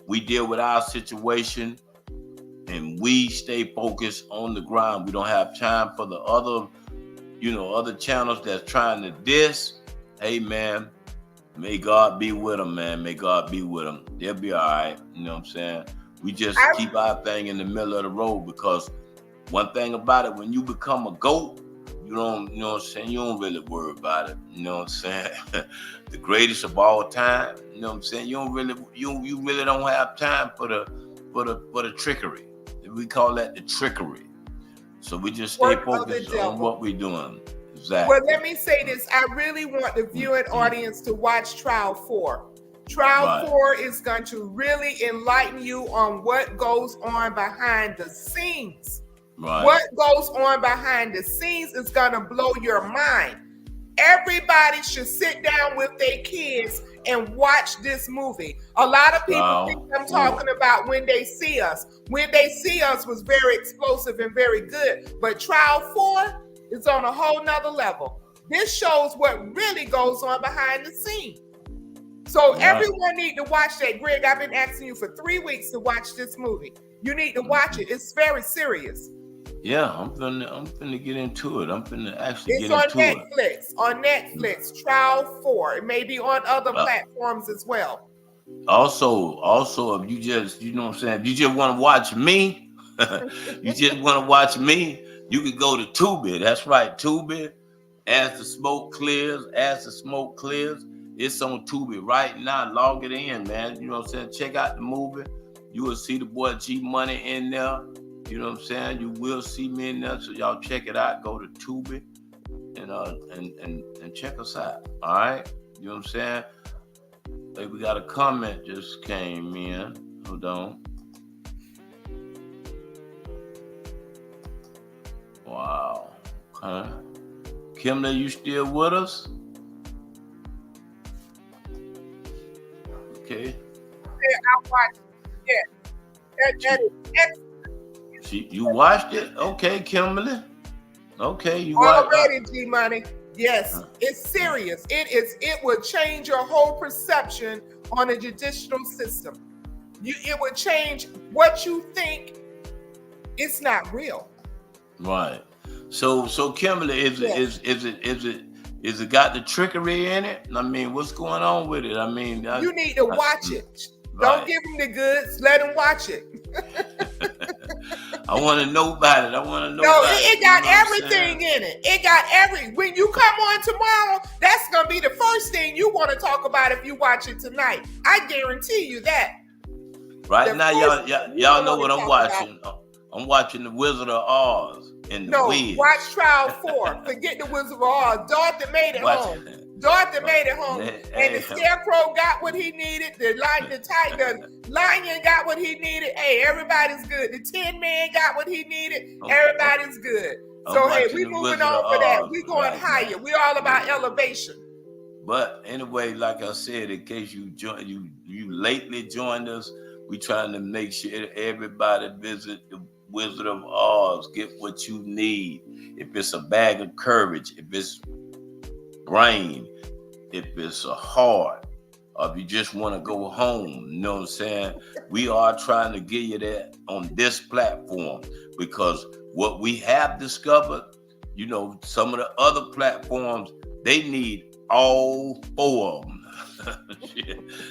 S2: we deal with our situation and we stay focused on the grind. We don't have time for the other, you know, other channels that's trying to diss. Hey, man, may God be with them, man. May God be with them. They'll be all right. You know what I'm saying? We just keep our thing in the middle of the road, because one thing about it, when you become a GOAT, you don't, you know what I'm saying? You don't really worry about it. You know what I'm saying? The greatest of all time. You know what I'm saying? You really don't have time for the trickery. We call that the trickery. So we just stay focused on what we're doing. Exactly.
S6: Well, let me say this. I really want the viewing audience to watch Trial 4. Trial 4 is going to really enlighten you on what goes on behind the scenes.
S2: Right.
S6: What goes on behind the scenes is going to blow your mind. Everybody should sit down with their kids and watch this movie. A lot of people think I'm talking about When They See Us. When They See Us was very explosive and very good, but Trial 4 is on a whole nother level. This shows what really goes on behind the scene. So everyone need to watch that. Greg, I've been asking you for 3 weeks to watch this movie. You need to watch it. It's very serious.
S2: Yeah, I'm finna get into it. I'm finna actually
S6: It's
S2: get into it.
S6: It's on Netflix. Trial 4. It may be on other platforms as well.
S2: Also, if you just, you know what I'm saying, if you just want to watch me, you can go to Tubi. That's right, Tubi. As the smoke clears, it's on Tubi right now. Log it in, man. You know what I'm saying? Check out the movie. You will see the boy G Money in there. You know what I'm saying? You will see me in there. So y'all check it out. Go to Tubi and check us out. All right? You know what I'm saying? Hey, we got a comment just came in. Hold on. Wow. Okay. Kimberly, you still with us? Okay.
S6: Yeah, I watched it. Yeah. That is excellent.
S2: You watched it? Okay, Kimberly. Okay, you watched
S6: already, G Money. Yes, it's serious. It will change your whole perception on the judicial system. It will change what you think. It's not real.
S2: Right. So Kimberly, is it got the trickery in it? I mean, what's going on with it? I mean,
S6: you need to watch it. Don't give them the goods. Let them watch it.
S2: I want to know about it.
S6: No, it got everything in it. When you come on tomorrow, that's going to be the first thing you want to talk about if you watch it tonight. I guarantee you that.
S2: Right now, y'all know what I'm watching. I'm watching The Wizard of Oz and the Wiz.
S6: Watch Trial 4. Forget The Wizard of Oz. Dorothy made it home. And the Scarecrow got what he needed. The Lion got what he needed. Hey, everybody's good. The Tin Man got what he needed. Everybody's good. So hey, we moving on for that. We going higher. We all about elevation.
S2: But anyway, like I said, in case you lately joined us, we trying to make sure everybody visit the Wizard of Oz. Get what you need. If it's a bag of courage, if it's brain, if it's a heart, or if you just want to go home, you know what I'm saying? We are trying to give you that on this platform, because what we have discovered, you know, some of the other platforms, they need all 4 of them.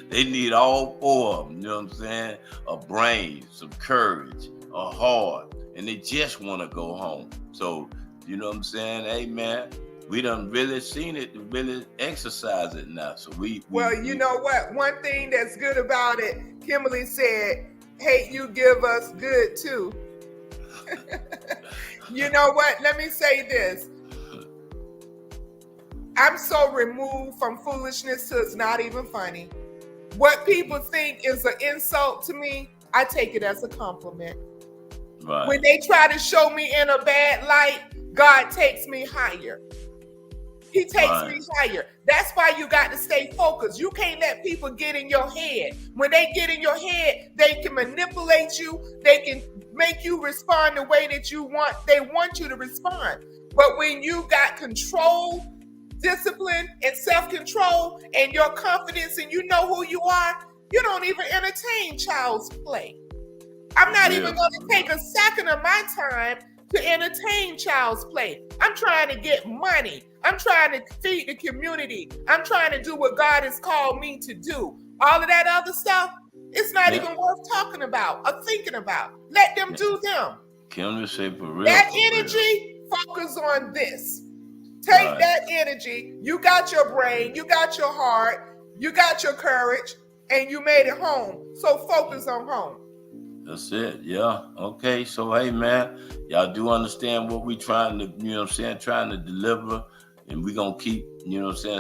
S2: They need all 4 of them, you know what I'm saying? A brain, some courage, a heart, and they just want to go home. So, you know what I'm saying? Hey, man, we done really seen it to really exercise it now. So
S6: you know what? One thing that's good about it, Kimberly said, hate you give us good too. You know what? Let me say this. I'm so removed from foolishness to it's not even funny. What people think is an insult to me, I take it as a compliment.
S2: Right.
S6: When they try to show me in a bad light, God takes me higher. He takes me higher. That's why you got to stay focused. You can't let people get in your head. When they get in your head, they can manipulate you. They can make you respond the way that they want you to respond. But when you got control, discipline, and self-control, and your confidence, and you know who you are, you don't even entertain child's play. I'm not even going to take a second of my time to entertain child's play. I'm trying to get money. I'm trying to feed the community. I'm trying to do what God has called me to do. All of that other stuff, it's not even worth talking about or thinking about. Let them do them.
S2: Can we say for real?
S6: That energy, focus on this. Take that energy. You got your brain, you got your heart, you got your courage, and you made it home. So focus on home.
S2: That's it. Yeah. Okay. So, hey, man, y'all do understand what we trying to, trying to deliver. And we going to keep,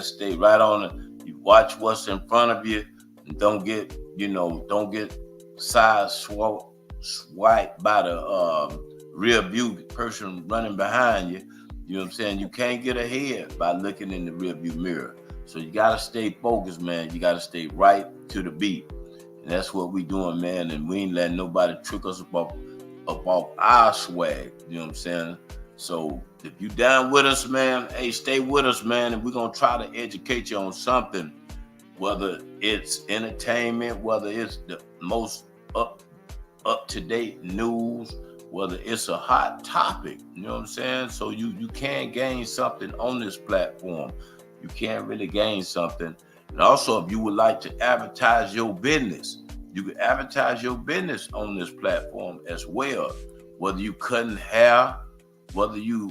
S2: stay right on it. You watch what's in front of you and don't get side swiped by the rear view person running behind you. You know what I'm saying? You can't get ahead by looking in the rear view mirror. So you got to stay focused, man. You got to stay right to the beat. And that's what we doing, man. And we ain't letting nobody trick us about our swag. You know what I'm saying? So if you down with us, man, hey, stay with us, man. And we're going to try to educate you on something, whether it's entertainment, whether it's the most up-to-date news, whether it's a hot topic. You know what I'm saying? So you can gain something on this platform. You can't really gain something. And also, if you would like to advertise your business, you can advertise your business on this platform as well. Whether you cutting hair, whether you,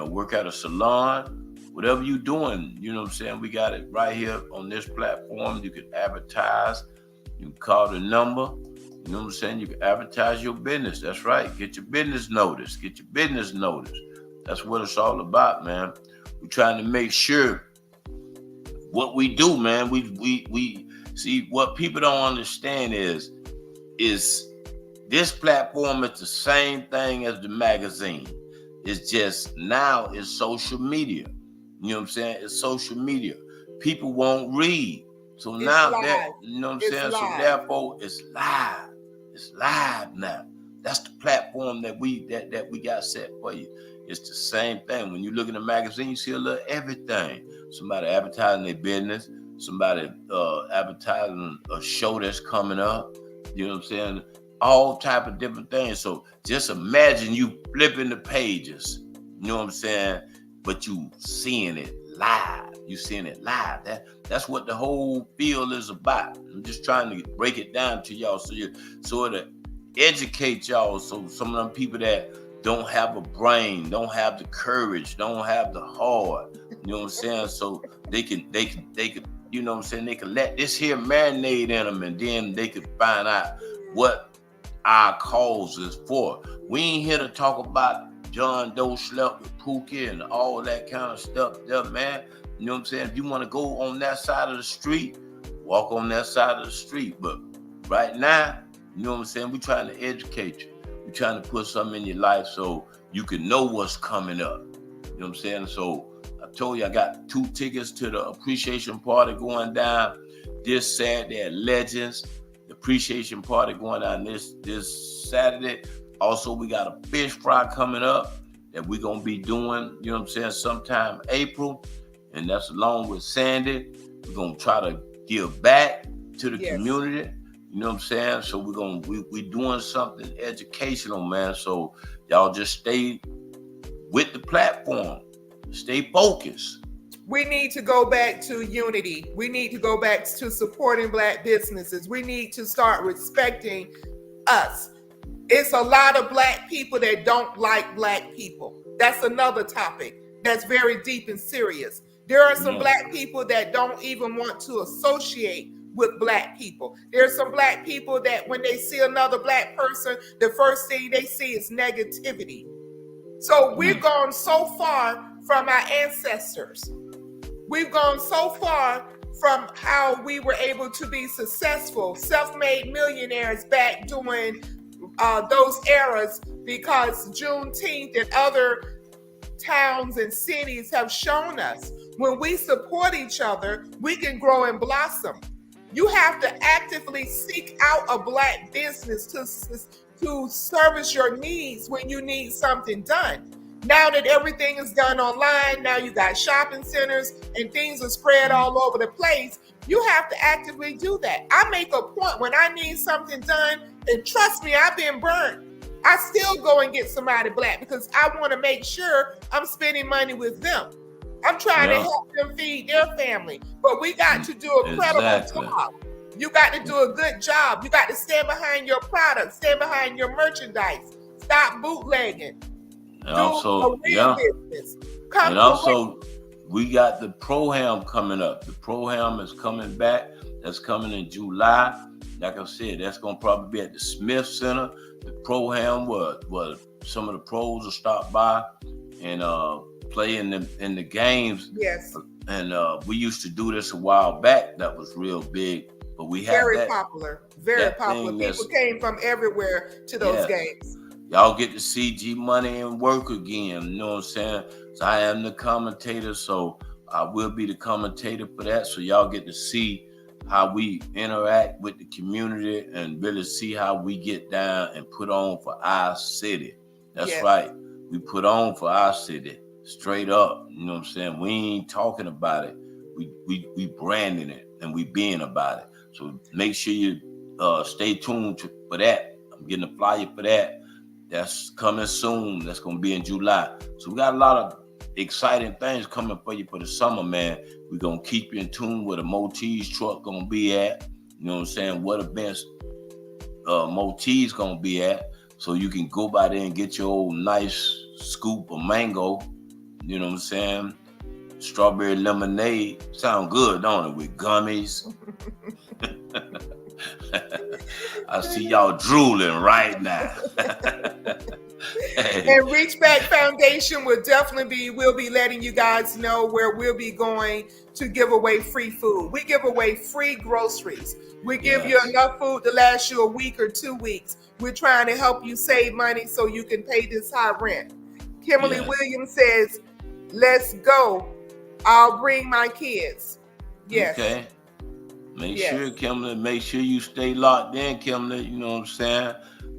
S2: work at a salon, whatever you doing, you know what I'm saying? We got it right here on this platform. You can advertise. You can call the number. You know what I'm saying? You can advertise your business. That's right. Get your business notice. Get your business notice. That's what it's all about, man. We're trying to make sure what we do, man, we see what people don't understand is this platform is the same thing as the magazine. It's just now it's social media. You know what I'm saying? It's social media. People won't read. So
S6: It's
S2: now
S6: live.
S2: that, you know what I'm
S6: It's
S2: saying?
S6: live.
S2: So therefore it's live. It's live now. That's the platform that we got set for you. It's the same thing. When you look in the magazine, you see a little everything. Somebody advertising their business, somebody advertising a show that's coming up. You know what I'm saying? All type of different things. So just imagine you flipping the pages. You know what I'm saying? But you seeing it live. You seeing it live. That's what the whole field is about. I'm just trying to break it down to y'all so it'll educate y'all. So some of them people that don't have a brain, don't have the courage, don't have the heart, you know what I'm saying? So they can, you know what I'm saying? They can let this here marinate in them, and then they can find out what our cause is for. We ain't here to talk about John Doe slept with Pookie and all that kind of stuff there, man. You know what I'm saying? If you want to go on that side of the street, walk on that side of the street. But right now, you know what I'm saying? We're trying to educate you. We're trying to put something in your life so you can know what's coming up. You know what I'm saying? So I told you I got 2 tickets to the appreciation party going down this Saturday at Legends. The appreciation party going down this Saturday. Also, we got a fish fry coming up that we're going to be doing, you know what I'm saying, sometime April. And that's along with Sandy. We're going to try to give back to the community. You know what I'm saying? So we're doing something educational, man. So y'all just stay with the platform. Stay focused.
S6: We need to go back to unity. We need to go back to supporting Black businesses. We need to start respecting us. It's a lot of Black people that don't like Black people. That's another topic that's very deep and serious. There are some Black people that don't even want to associate with Black people. There's some Black people that when they see another Black person, the first thing they see is negativity. So we've gone so far from our ancestors. We've gone so far from how we were able to be successful, self-made millionaires back during those eras, because Juneteenth and other towns and cities have shown us when we support each other, we can grow and blossom. You have to actively seek out a Black business to service your needs when you need something done. Now that everything is done online, now you got shopping centers and things are spread all over the place. You have to actively do that. I make a point when I need something done, and trust me, I've been burned. I still go and get somebody Black because I want to make sure I'm spending money with them. I'm trying to help them feed their family. But we got to do a credible job. You got to do a good job. You got to stand behind your product, stand behind your merchandise. Stop bootlegging.
S2: And also, we got the Pro-Ham coming up. The Pro-Ham is coming back. That's coming in July. Like I said, that's going to probably be at the Smith Center. The Pro-Ham, where some of the pros will stop by and play in the games.
S6: Yes.
S2: And we used to do this a while back. That was real big. But we had
S6: very popular. People came from everywhere to those games.
S2: Y'all get to see G Money and work again. You know what I'm saying? So I am the commentator, so I will be the commentator for that. So y'all get to see how we interact with the community and really see how we get down and put on for our city. That's right. We put on for our city, straight up. You know what I'm saying? We ain't talking about it. We branding it and we being about it. So make sure you stay tuned for that. I'm getting a flyer for that. That's coming soon. That's going to be in July. So we got a lot of exciting things coming for you for the summer, man. We're going to keep you in tune where the Motees truck going to be at. You know what I'm saying? What events Motees going to be at. So you can go by there and get your old nice scoop of mango. You know what I'm saying? Strawberry lemonade. Sound good, don't it? With gummies. I see y'all drooling right now.
S6: And Reach Back Foundation will be letting you guys know where we'll be going to give away free food. We give away free groceries. We give you enough food to last you a week or 2 weeks. We're trying to help you save money so you can pay this high rent. Kimberly Williams says, let's go. I'll bring my kids. Yes.
S2: Okay. Make sure, Kimberly, make sure you stay locked in, Kimberly. You know what I'm saying?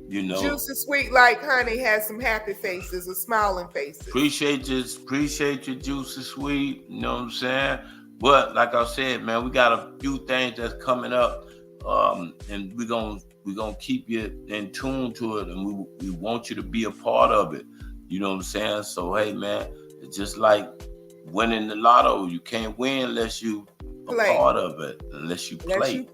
S2: You know.
S6: Juicy Sweet Like Honey has some happy faces or smiling faces.
S2: Appreciate you, Juicy Sweet. You know what I'm saying? But like I said, man, we got a few things that's coming up. And we're gonna keep you in tune to it, and we want you to be a part of it. You know what I'm saying? So hey, man, it's just like winning the lotto. You can't win unless you a part of it, unless you play.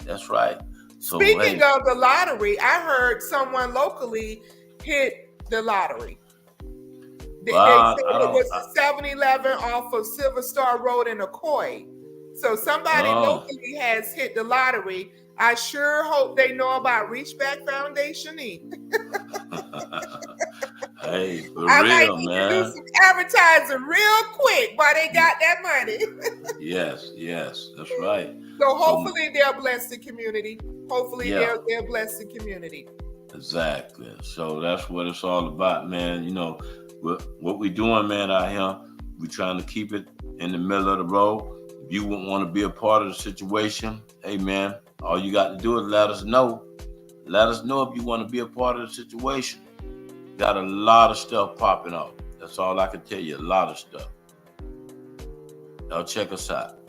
S2: That's right. So,
S6: speaking of the lottery, I heard someone locally hit the lottery. They said it was a 7-Eleven off of Silver Star Road in Ocoee. So somebody locally has hit the lottery. I sure hope they know about Reach Back Foundation Inc.
S2: Hey, for
S6: I
S2: real,
S6: might
S2: man.
S6: do some advertising real quick while they got that money.
S2: Yes, that's right.
S6: So hopefully they'll bless the community. Hopefully they'll bless the community.
S2: Exactly. So that's what it's all about, man. You know, what we doing, man, out here, we trying to keep it in the middle of the road. If you want to be a part of the situation, hey, man, all you got to do is let us know. Let us know if you want to be a part of the situation. Got a lot of stuff popping up. That's all I can tell you, a lot of stuff. Y'all check us out.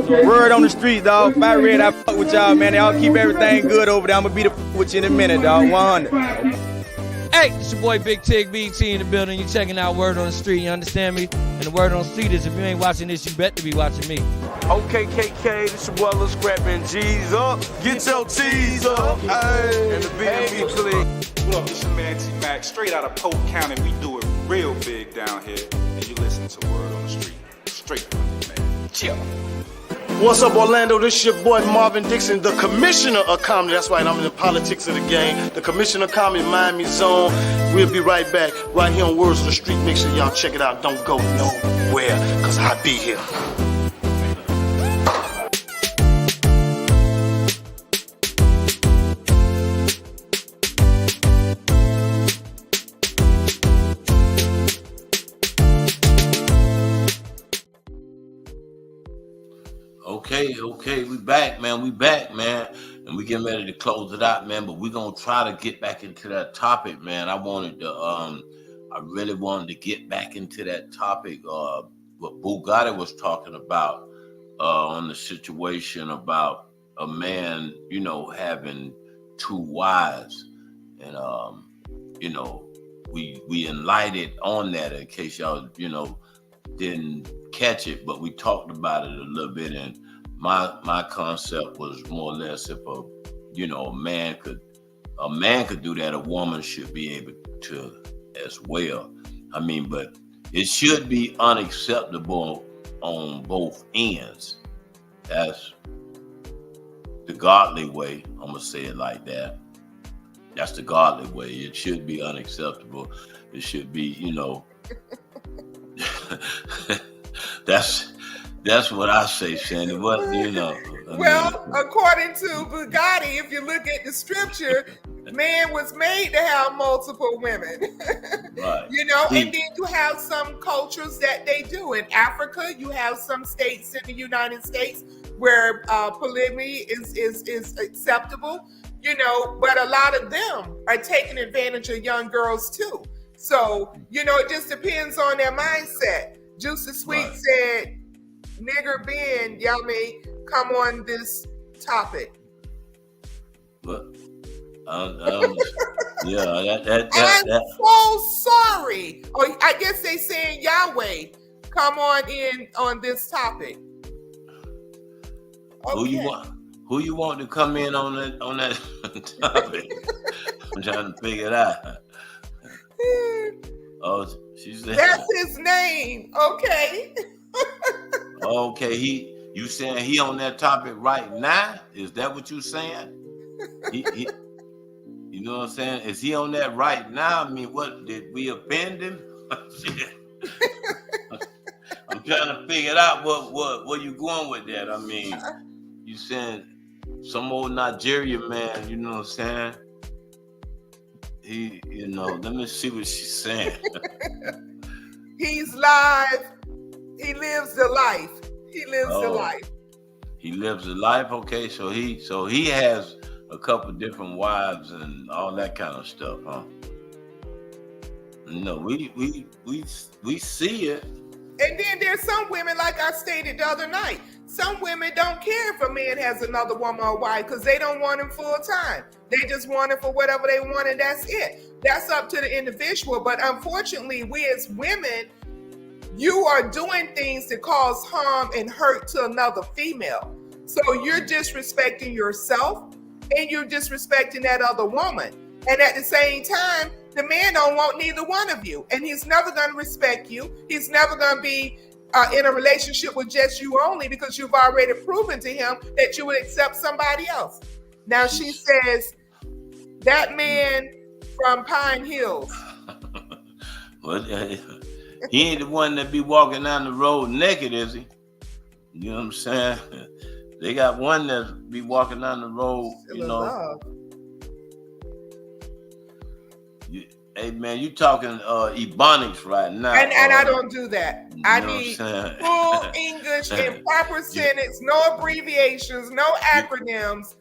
S3: Word on the street, dog. If I read, I fuck with y'all, man. Y'all keep everything good over there. I'm gonna be with you in a minute, dog. 100.
S5: Hey, it's your boy Big Tig BT in the building. You checking out Word on the Street, you understand me? And the word on the street is if you ain't watching this, you better be watching me.
S3: Okay, KK, this your boy Lil Scrappin' G's up. Get your T's up. Hey, and the BMB clique.
S19: What up, this your man T-Mac, straight out of Polk County. We do it real big down here. And you listen to Word on the Street. Straight from the man. Chill.
S20: What's up, Orlando? This is your boy Marvin Dixon, the commissioner of comedy. That's right, I'm in the politics of the game. The commissioner of comedy, Miami Zone. We'll be right back, right here on Words of the Street. Make sure y'all check it out. Don't go nowhere, because I'll be here.
S2: Okay, we back, man. And we getting ready to close it out, man. But we're gonna try to get back into that topic, man. I really wanted to get back into that topic, what Bugatti was talking about, on the situation about a man, having two wives. And we enlightened on that in case y'all, didn't catch it, but we talked about it a little bit, and my concept was more or less if a man could do that, a woman should be able to as well. I mean, but it should be unacceptable on both ends. That's the godly way. I'm gonna say it like that. That's the godly way. It should be unacceptable. It should be, that's what I say, Sandy. What
S6: Well, according to Bugatti, if you look at the scripture, man was made to have multiple women.
S2: Right.
S6: And then you have some cultures that they do. In Africa, you have some states in the United States where polygamy is acceptable. But a lot of them are taking advantage of young girls too. So, it just depends on their mindset. Juicy Sweet said, Nigger Ben, y'all may come on this topic.
S2: But, I'm
S6: so sorry. Oh, I guess they saying Yahweh, come on in on this topic. Okay.
S2: Who you want to come in on that topic? I'm trying to figure it out. Oh, she said
S6: that's his name. Okay.
S2: Okay, you saying he on that topic right now? Is that what you saying? He you know what I'm saying? Is he on that right now? I mean, what did we offend him? I'm trying to figure out where you going with that. I mean, you saying some old Nigerian man, you know what I'm saying? Let me see what she's saying.
S6: He's live. He lives the life. He lives the life.
S2: He lives the life. Okay, so he has a couple different wives and all that kind of stuff, huh? We see it.
S6: And then there's some women, like I stated the other night, some women don't care if a man has another woman or wife because they don't want him full time. They just want it for whatever they want, and that's it. That's up to the individual. But unfortunately, we as women, you are doing things that cause harm and hurt to another female. So you're disrespecting yourself and you're disrespecting that other woman. And at the same time, the man don't want neither one of you. And he's never going to respect you. He's never going to be in a relationship with just you only because you've already proven to him that you would accept somebody else. Now she says, that man from Pine Hills.
S2: Well, he ain't the one that be walking down the road naked, is he? You know what I'm saying? They got one that be walking down the road, Hey man, you talking Ebonics right now.
S6: And I don't do that. I need full English in proper sentence, no abbreviations, no acronyms.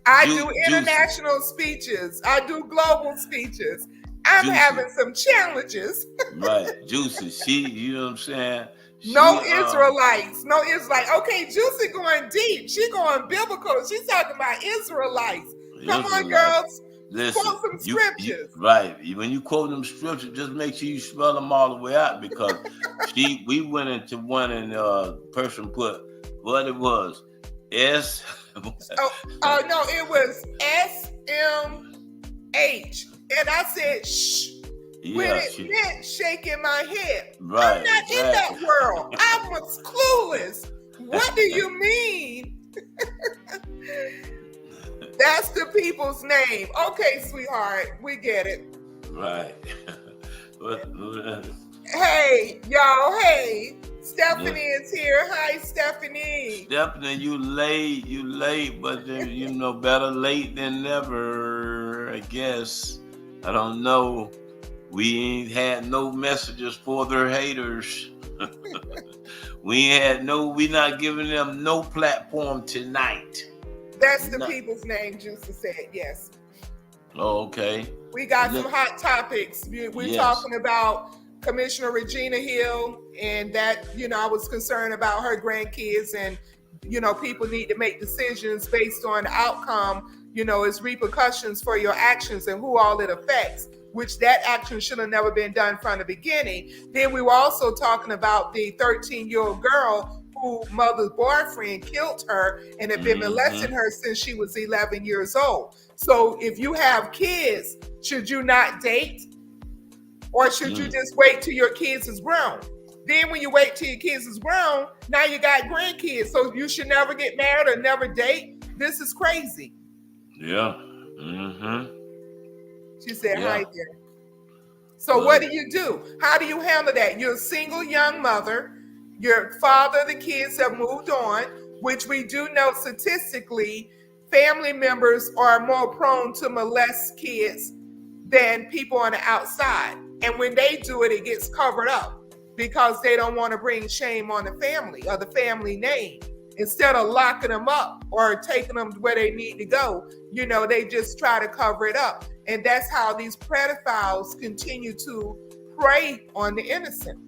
S6: I do international speeches. I do global speeches. I'm having some challenges.
S2: Right. Juicy. You know what I'm saying?
S6: No Israelites. Okay, Juicy going deep. She going biblical. She's talking about Israelites. Come on, girls.
S2: Listen,
S6: quote some scriptures.
S2: Right. When you quote them scriptures, just make sure you spell them all the way out because we went into one and person put what it was. S.
S6: No, it was SMH. And I said, shh. When it meant shaking my head.
S2: Right.
S6: I'm not in that world. I was clueless. What do you mean? That's the people's name. Okay, sweetheart, we get it.
S2: Right.
S6: Hey, y'all. Hey, Stephanie is here. Hi, Stephanie.
S2: Stephanie, you late, but then, better late than never, I guess. I don't know. We ain't had no messages for their haters. We not giving them no platform tonight.
S6: That's the people's name, Juicy said, yes.
S2: Oh, okay.
S6: We got some hot topics. We're talking about Commissioner Regina Hill, and that, I was concerned about her grandkids, and, people need to make decisions based on the outcome, its repercussions for your actions and who all it affects, which that action should have never been done from the beginning. Then we were also talking about the 13-year-old girl who mother's boyfriend killed her and had been molesting her since she was 11 years old. So if you have kids, should you not date? Or should you just wait till your kids is grown? Then when you wait till your kids is grown, now you got grandkids. So you should never get married or never date. This is crazy.
S2: Yeah.
S6: She said, hi there. So what do you do? How do you handle that? You're a single young mother. Your father, the kids have moved on, which we do know statistically, family members are more prone to molest kids than people on the outside. And when they do it, it gets covered up because they don't want to bring shame on the family or the family name. Instead of locking them up or taking them where they need to go, they just try to cover it up. And that's how these pedophiles continue to prey on the innocent.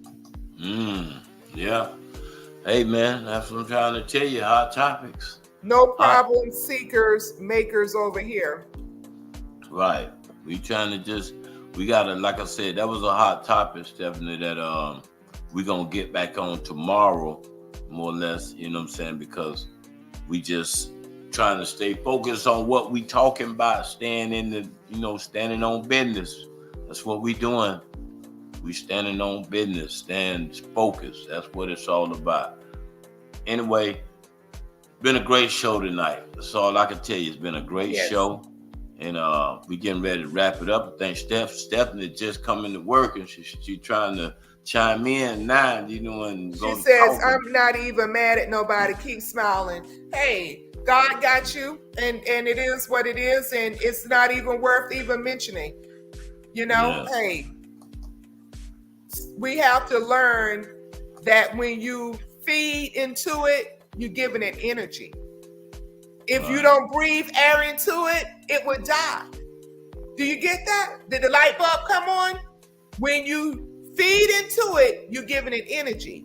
S2: Yeah. Hey, man, that's what I'm trying to tell you. Hot topics.
S6: No problem seekers, makers over here.
S2: Right. We gotta, like I said, that was a hot topic, Stephanie, that we're gonna get back on tomorrow, more or less, because we just trying to stay focused on what we talking about, standing on business. That's what we doing. We standing on business, stand focused. That's what it's all about. Anyway, been a great show tonight. That's all I can tell you. It's been a great show. And we getting ready to wrap it up. I think Stephanie just coming to work and she trying to chime in now, and go.
S6: She says, I'm not even mad at nobody. Keep smiling. Hey, God got you, and it is what it is, and it's not even worth even mentioning. Hey, we have to learn that when you feed into it, you're giving it energy. If you don't breathe air into it, it would die. Do you get that? Did the light bulb come on? When you feed into it, you're giving it energy.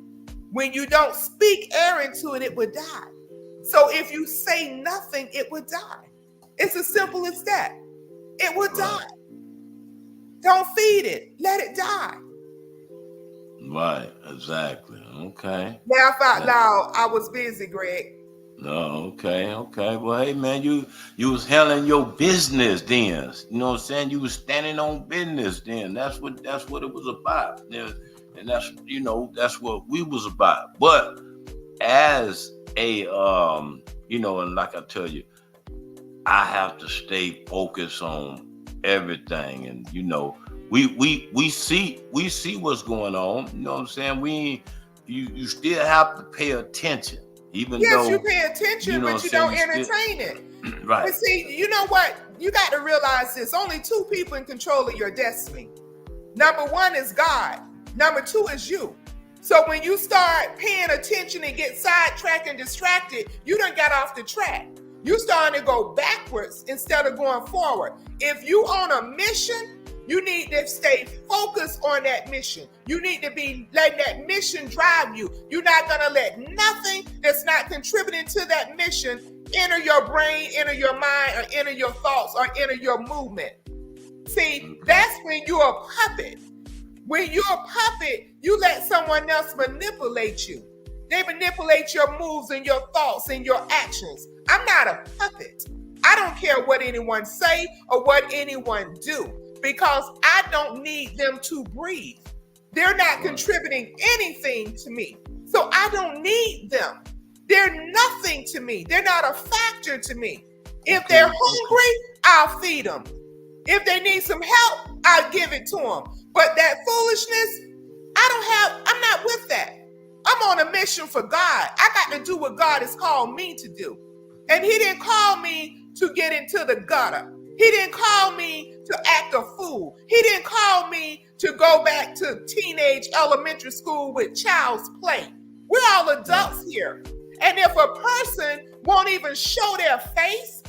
S6: When you don't speak air into it, it would die. So if you say nothing, it would die. It's as simple as that. It would die. Don't feed it. Let it die.
S2: Right, exactly. Okay.
S6: Laugh out loud. I was busy, Greg.
S2: No, okay. Well, hey, man, you was handling your business then. You know what I'm saying? You was standing on business then. That's what it was about. And that's what we was about. But as a and like I tell you, I have to stay focused on everything. And we see what's going on. You know what I'm saying? You still have to pay attention. Even though
S6: you pay attention, but you don't entertain it.
S2: Right.
S6: But see, you know what? You got to realize this. Only two people in control of your destiny. Number one is God. Number two is you. So when you start paying attention and get sidetracked and distracted, you done got off the track. You starting to go backwards instead of going forward. If you on a mission, you need to stay focused on that mission. You need to be letting that mission drive you. You're not going to let nothing that's not contributing to that mission enter your brain, enter your mind, or enter your thoughts, or enter your movement. See, that's when you're a puppet. When you're a puppet, you let someone else manipulate you. They manipulate your moves and your thoughts and your actions. I'm not a puppet. I don't care what anyone say or what anyone do, because I don't need them to breathe. They're not contributing anything to me. So I don't need them. They're nothing to me. They're not a factor to me. If they're hungry, I'll feed them. If they need some help, I'll give it to them. But that foolishness, I'm not with that. I'm on a mission for God. I got to do what God has called me to do. And he didn't call me to get into the gutter. He didn't call me to act a fool. He didn't call me to go back to teenage elementary school with child's play. We're all adults here. And if a person won't even show their face,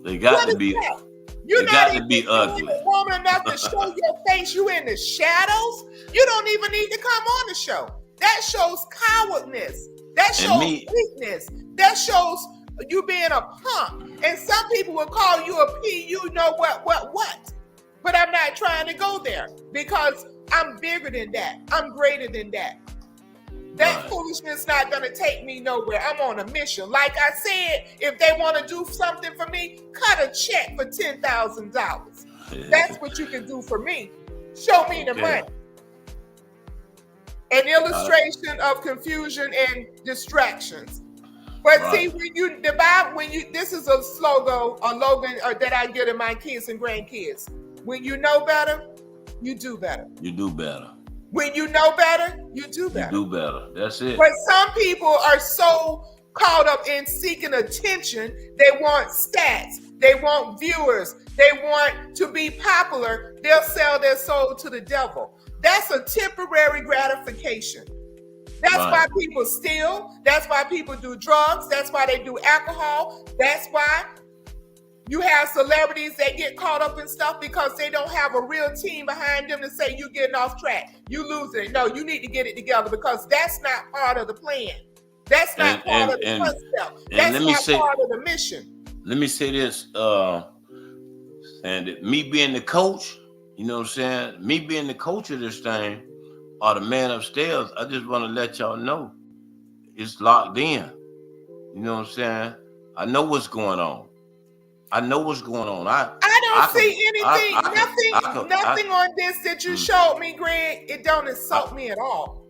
S2: they got to be.
S6: You're
S2: they
S6: not
S2: got to
S6: even
S2: be ugly.
S6: woman enough to show your face. You in the shadows. You don't even need to come on the show. That shows cowardness. That shows weakness. That shows you being a punk. And some people will call you a P. You know what? But I'm not trying to go there because I'm bigger than that. I'm greater than that. That foolishness is not going to take me nowhere. I'm on a mission. Like I said, if they want to do something for me, cut a check for $10,000. That's what you can do for me. Show me the money. An illustration of confusion and distractions. But see, when this is a slogan that I give to my kids and grandkids. When you know better, you do better.
S2: You do better.
S6: When you know better, you do better.
S2: You do better. That's it.
S6: But some people are so caught up in seeking attention. They want stats. They want viewers. They want to be popular. They'll sell their soul to the devil. That's a temporary gratification. That's why people steal. That's why people do drugs. That's why they do alcohol. That's why you have celebrities that get caught up in stuff because they don't have a real team behind them to say you're getting off track. You losing it. No, you need to get it together because that's not part of the plan. That's not part of the concept. That's not part of the mission.
S2: Let me say this, and me being the coach, you know what I'm saying? Me being the coach of this thing, or the man upstairs, I just want to let y'all know it's locked in. You know what I'm saying? I know what's going on. I know what's going on. I
S6: don't see anything, nothing on this that you showed me, Greg. It don't insult me at all.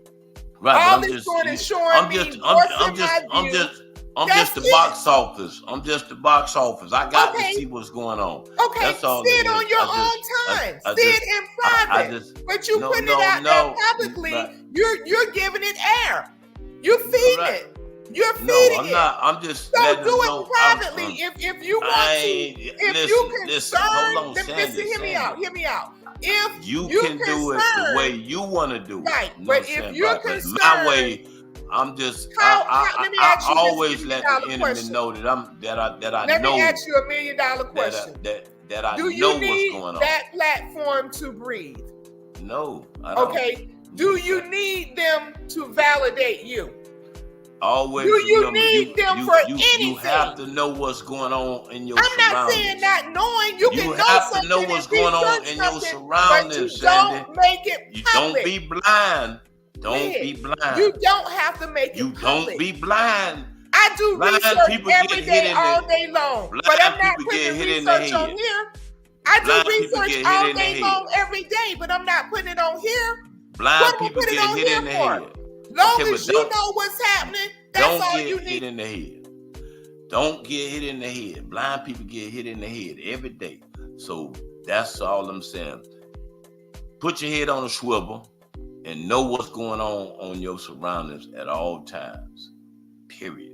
S2: Right,
S6: all it's doing is showing me
S2: I'm just the box office. I'm just the box office. I got to see what's going on.
S6: Okay,
S2: that's all
S6: see it on your own time. See it in private. But you putting it out there publicly. You're giving it air. You're feeding it. You're feeding it.
S2: I'm just.
S6: So do it privately. If you want to, if you concerned, hear me out. If
S2: you can do it the way you want to do it,
S6: right? But if you're concerned,
S2: my way, I'm just. I always let the enemy know that I know.
S6: Let me ask you $1 million question.
S2: That I know what's going on.
S6: Do you need that platform to breathe?
S2: No, I don't.
S6: Okay. Do you need them to validate you?
S2: Always.
S6: Do you need them for anything?
S2: You have to know what's going on in your surroundings.
S6: I'm not saying not knowing. You can
S2: have to know what's going on in your surroundings, Sandy.
S6: Don't make it public.
S2: You don't be blind. Don't be blind.
S6: You don't have to make it public.
S2: Don't be blind.
S6: I do research every day, all day long. But I'm not putting research on here. I do research all day long, every day, but I'm not putting it on here.
S2: Blind people get hit in the head.
S6: Long as you know what's happening, that's all you need.
S2: Hit in the head. Don't get hit in the head. Blind people get hit in the head every day. So that's all I'm saying. Put your head on a swivel and know what's going on your surroundings at all times. Period.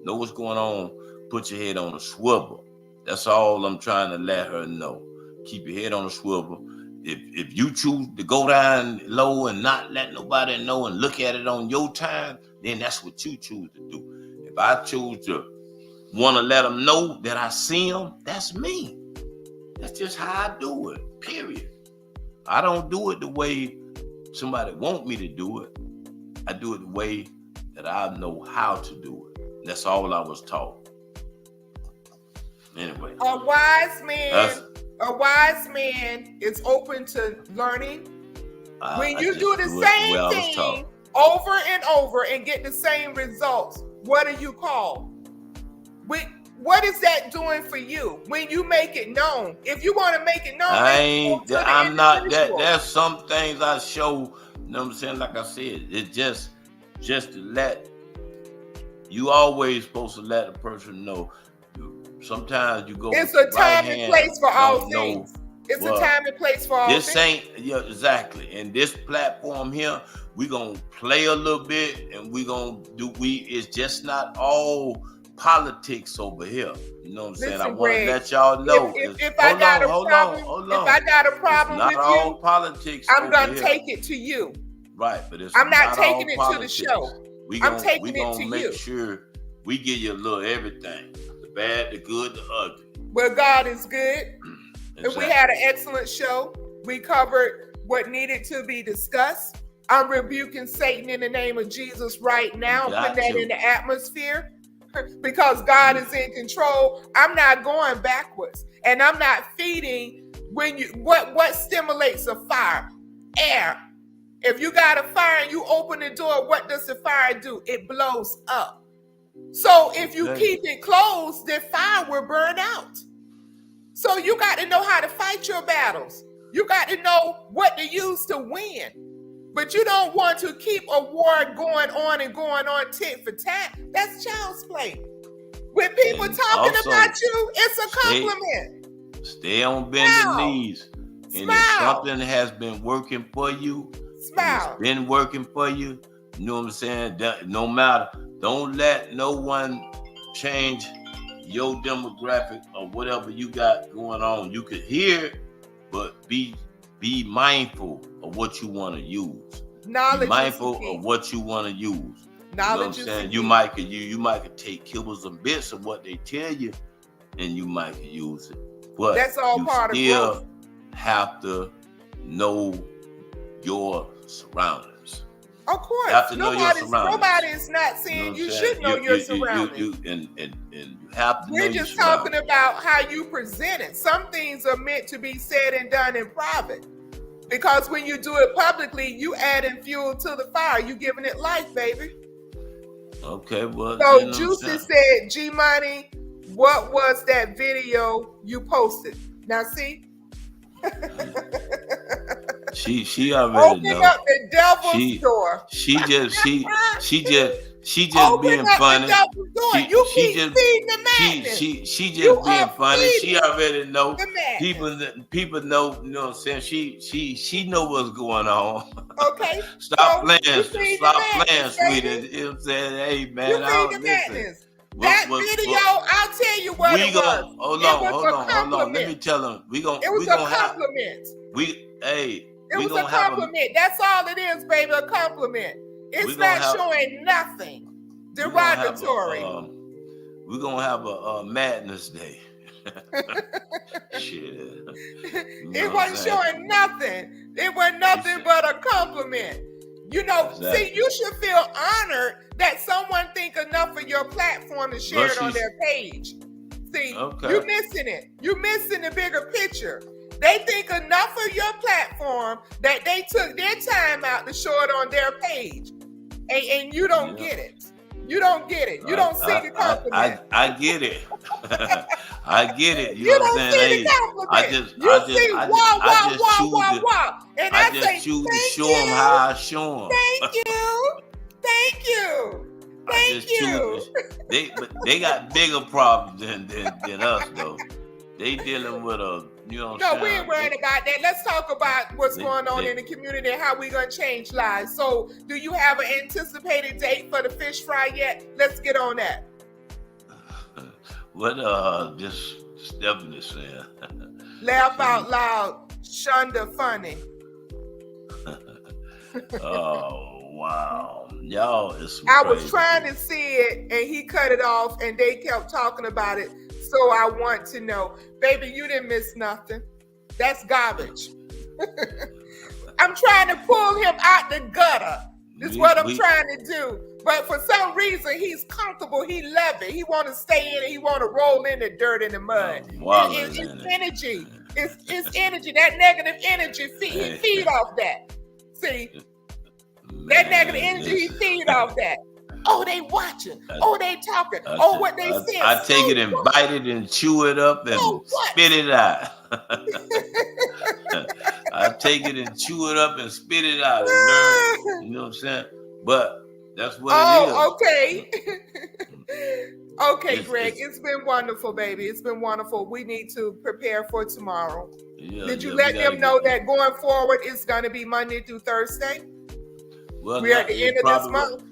S2: Know what's going on. Put your head on a swivel. That's all I'm trying to let her know. Keep your head on a swivel. If you choose to go down low and not let nobody know and look at it on your time, then that's what you choose to do. If I choose to want to let them know that I see them, that's me. That's just how I do it, period. I don't do it the way somebody want me to do it. I do it the way that I know how to do it. That's all I was taught. Anyway.
S6: A wise man is open to learning. When you do the same thing over and over and get the same results, what are you called? What is that doing for you when you make it known? If you want to make it known,
S2: I'm not that. There's some things I show. You know what I'm saying? Like I said, it's just to let You always supposed to let a person know. Sometimes you go.
S6: It's a time and place for all things. It's a time and place for all things.
S2: This ain't exactly. And this platform here, we gonna play a little bit, and we gonna do. It's just not all politics over here. You know what I'm saying? I want to let y'all know.
S6: If I got a problem with you,
S2: politics.
S6: I'm gonna take it to you.
S2: Right, but it's
S6: I'm not taking it
S2: politics.
S6: to the show. I'm taking it to you.
S2: Make sure we give you a little everything: the bad, the good, the ugly.
S6: Well, God is good.
S2: Exactly.
S6: And we had an excellent show. We covered what needed to be discussed. I'm rebuking Satan in the name of Jesus right now, putting that in the atmosphere, because God is in control. I'm not going backwards, and I'm not feeding what stimulates a fire? Air. If you got a fire and you open the door, what does the fire do? It blows up. So if you keep it closed, the fire will burn out. So you got to know how to fight your battles. You got to know what to use to win. But you don't want to keep a war going on tit for tat. That's child's play. When people talking about you, it's a compliment.
S2: Stay on bending knees. And if something has been working for you,
S6: smile.
S2: It's been working for you. You know what I'm saying? No matter. Don't let no one change your demographic or whatever you got going on. You could hear, but be mindful of what you want to use.
S6: Knowledge.
S2: Be mindful of what you want to use.
S6: Knowledge.
S2: You know what I'm saying? You might could take kibbles and bits of what they tell you, and you might could use it. But
S6: that's all part of growth.
S2: You still have to know your surroundings.
S6: Of course.
S2: You have to know your surroundings.
S6: Nobody is not saying you should know your surroundings.
S2: And you have to know
S6: We're just talking about how you present it. Some things are meant to be said and done in private. Because when you do it publicly, you adding fuel to the fire. You giving it life, baby.
S2: Okay, well.
S6: So Juicy said, G Money, what was that video you posted? Now see?
S2: She already
S6: Open up the devil's door.
S2: She just being funny.
S6: You keep feeding the madness.
S2: She just being funny. She already know. People know. You know what I'm saying? She know what's going on.
S6: Okay.
S2: Stop playing, sweetie. You know what I'm saying? Hey man,
S6: you feed the madness. That video, I'll tell you what it was.
S2: Hold on. Let me tell them.
S6: It was a compliment. It was a compliment. That's all it is, baby. A compliment. It's not showing nothing derogatory.
S2: We're gonna have a Maddness day. Shit.
S6: It wasn't showing nothing. It wasn't nothing but a compliment. You know, see, you should feel honored that someone think enough of your platform to share it on their page. See, you're missing it. You're missing the bigger picture. They think enough of your platform that they took their time out to show it on their page. And you don't get it. You don't get it. You don't see the compliment.
S2: I get it. I get it.
S6: You know don't see the compliment. I just
S2: choose to show them how I show them.
S6: Thank you. Thank you. Thank you.
S2: They got bigger problems than us though. They dealing with we
S6: ain't worried about that. Let's talk about what's going on in the community and how we're going to change lives. So, do you have an anticipated date for the fish fry yet? Let's get on that.
S2: What just Stephanie saying?
S6: Laugh out loud. Shonda funny.
S2: Oh, wow. Y'all is
S6: I was trying to see it and he cut it off and they kept talking about it. So I want to know, baby, you didn't miss nothing. That's garbage. I'm trying to pull him out the gutter. That's what I'm trying to do. But for some reason, he's comfortable. He love it. He want to stay in it. He want to roll in the dirt and the mud. It's energy. It's energy. That negative energy, he feed off that. See, that negative energy, he feed off that. Oh, they watching. Oh, they talking. What they saying.
S2: I take it and bite it and chew it up and spit it out. I take it and chew it up and spit it out and learn. You know what I'm saying? But That's what it is.
S6: Oh, okay. Okay, Greg, it's been wonderful, baby. It's been wonderful. We need to prepare for tomorrow.
S2: Yeah,
S6: Did you let them know that going forward it's going to be Monday through Thursday?
S2: Well,
S6: we're at the end of this month.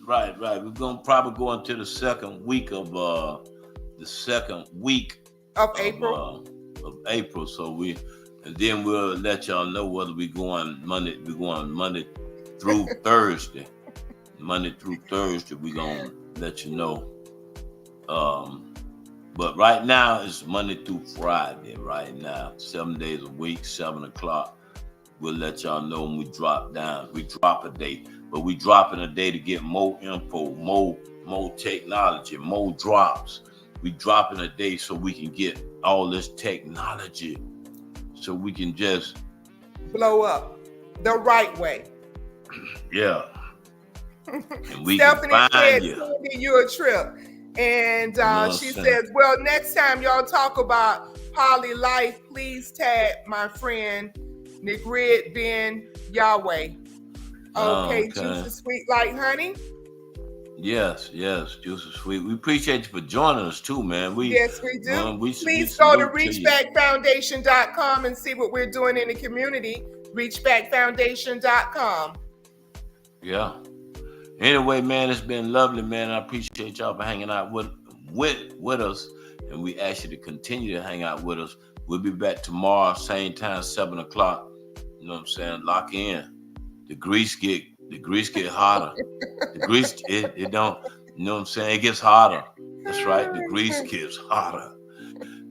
S2: Right. We're gonna probably go into the second week of
S6: April.
S2: Of April. So and then we'll let y'all know whether we're going Monday through Thursday. Monday through Thursday, we're gonna let you know. But right now it's Monday through Friday. Right now, 7 days a week, 7 o'clock. We'll let y'all know when we drop down. We drop a day, but we dropping a day to get more info, more technology, more drops. We dropping a day so we can get all this technology, so we can just
S6: blow up the right way.
S2: Yeah. And we
S6: Stephanie
S2: can find
S6: said,
S2: you.
S6: "Sending you a trip," and she says, "Well, next time y'all talk about poly life, please tag my friend Nigrid Ben Yahweh." Okay, Juicy Sweet like honey.
S2: Yes, Juicy Sweet. We appreciate you for joining us too, man.
S6: Yes, we do.
S2: Please
S6: go to reachbackfoundation.com and see what we're doing in the community. Reachbackfoundation.com.
S2: Yeah. Anyway, man, it's been lovely, man. I appreciate y'all for hanging out with us, and we ask you to continue to hang out with us. We'll be back tomorrow, same time, 7 o'clock. You know what I'm saying? Lock in. The grease get hotter. The grease, it don't, you know what I'm saying? It gets hotter. That's right. The grease gets hotter.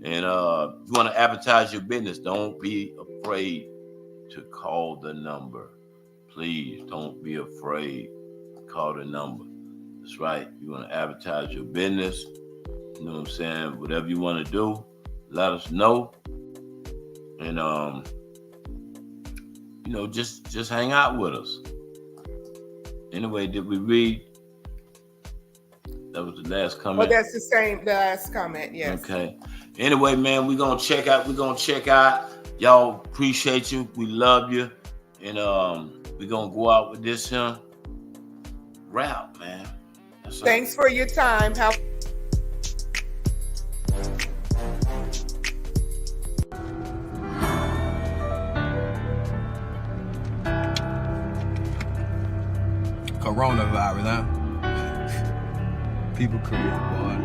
S2: And if you want to advertise your business, don't be afraid to call the number. Please don't be afraid. Call the number. That's right. You want to advertise your business, you know what I'm saying? Whatever you want to do, let us know. And just hang out with us. Anyway, did we read? That was the last comment.
S6: Well, that's the last comment, yes.
S2: Okay. Anyway, man, we're gonna check out. Y'all appreciate you. We love you. And we're gonna go out with this rap, man.
S6: Thanks for your time.
S21: Coronavirus, huh? People crazy, boy.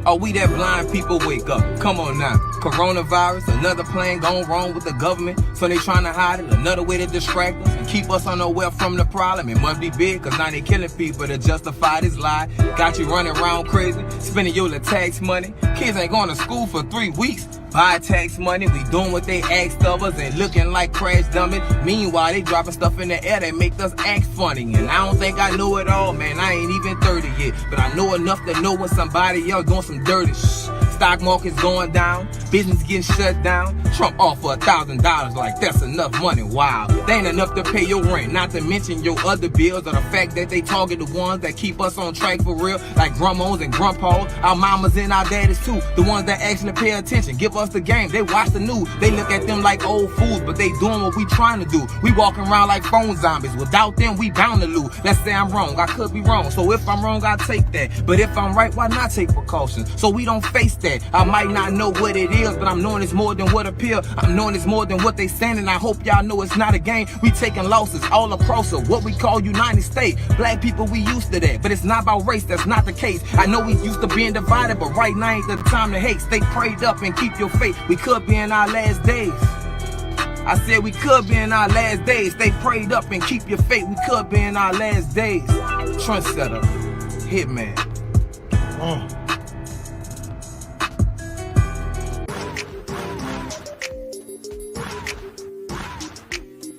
S21: Oh, we that blind people wake up. Come on now. Coronavirus, another plan gone wrong with the government. So they trying to hide it. Another way to distract us and keep us unaware from the problem. It must be big, cause now they killing people to justify this lie. Got you running around crazy, spending your little tax money. Kids ain't going to school for 3 weeks. Buy tax money, we doing what they asked of us and looking like crash dummies. Meanwhile, they dropping stuff in the air that make us act funny. And I don't think I know it all, man. I ain't even 30 yet. But I know enough to know when somebody else doing some dirty shit. Stock market's going down, business getting shut down. Trump offer $1,000 like that's enough money. Wow, that ain't enough to pay your rent, not to mention your other bills, or the fact that they target the ones that keep us on track for real, like grandmas and grandpas, our mamas and our daddies too, the ones that actually pay attention, give us the game, they watch the news, they look at them like old fools, but they doing what we trying to do. We walking around like phone zombies, without them we bound to lose. Let's say I'm wrong, I could be wrong, so if I'm wrong I take that, but if I'm right, why not take precautions, so we don't face that. I might not know what it is, but I'm knowing it's more than what appear. I'm knowing it's more than what they saying, and I hope y'all know it's not a game. We taking losses all across what we call United States. Black people, we used to that, but it's not about race, that's not the case. I know we used to being divided, but right now ain't the time to hate. Stay prayed up and keep your faith. We could be in our last days. I said we could be in our last days. Stay prayed up and keep your faith. We could be in our last days. Trendsetter, Hitman.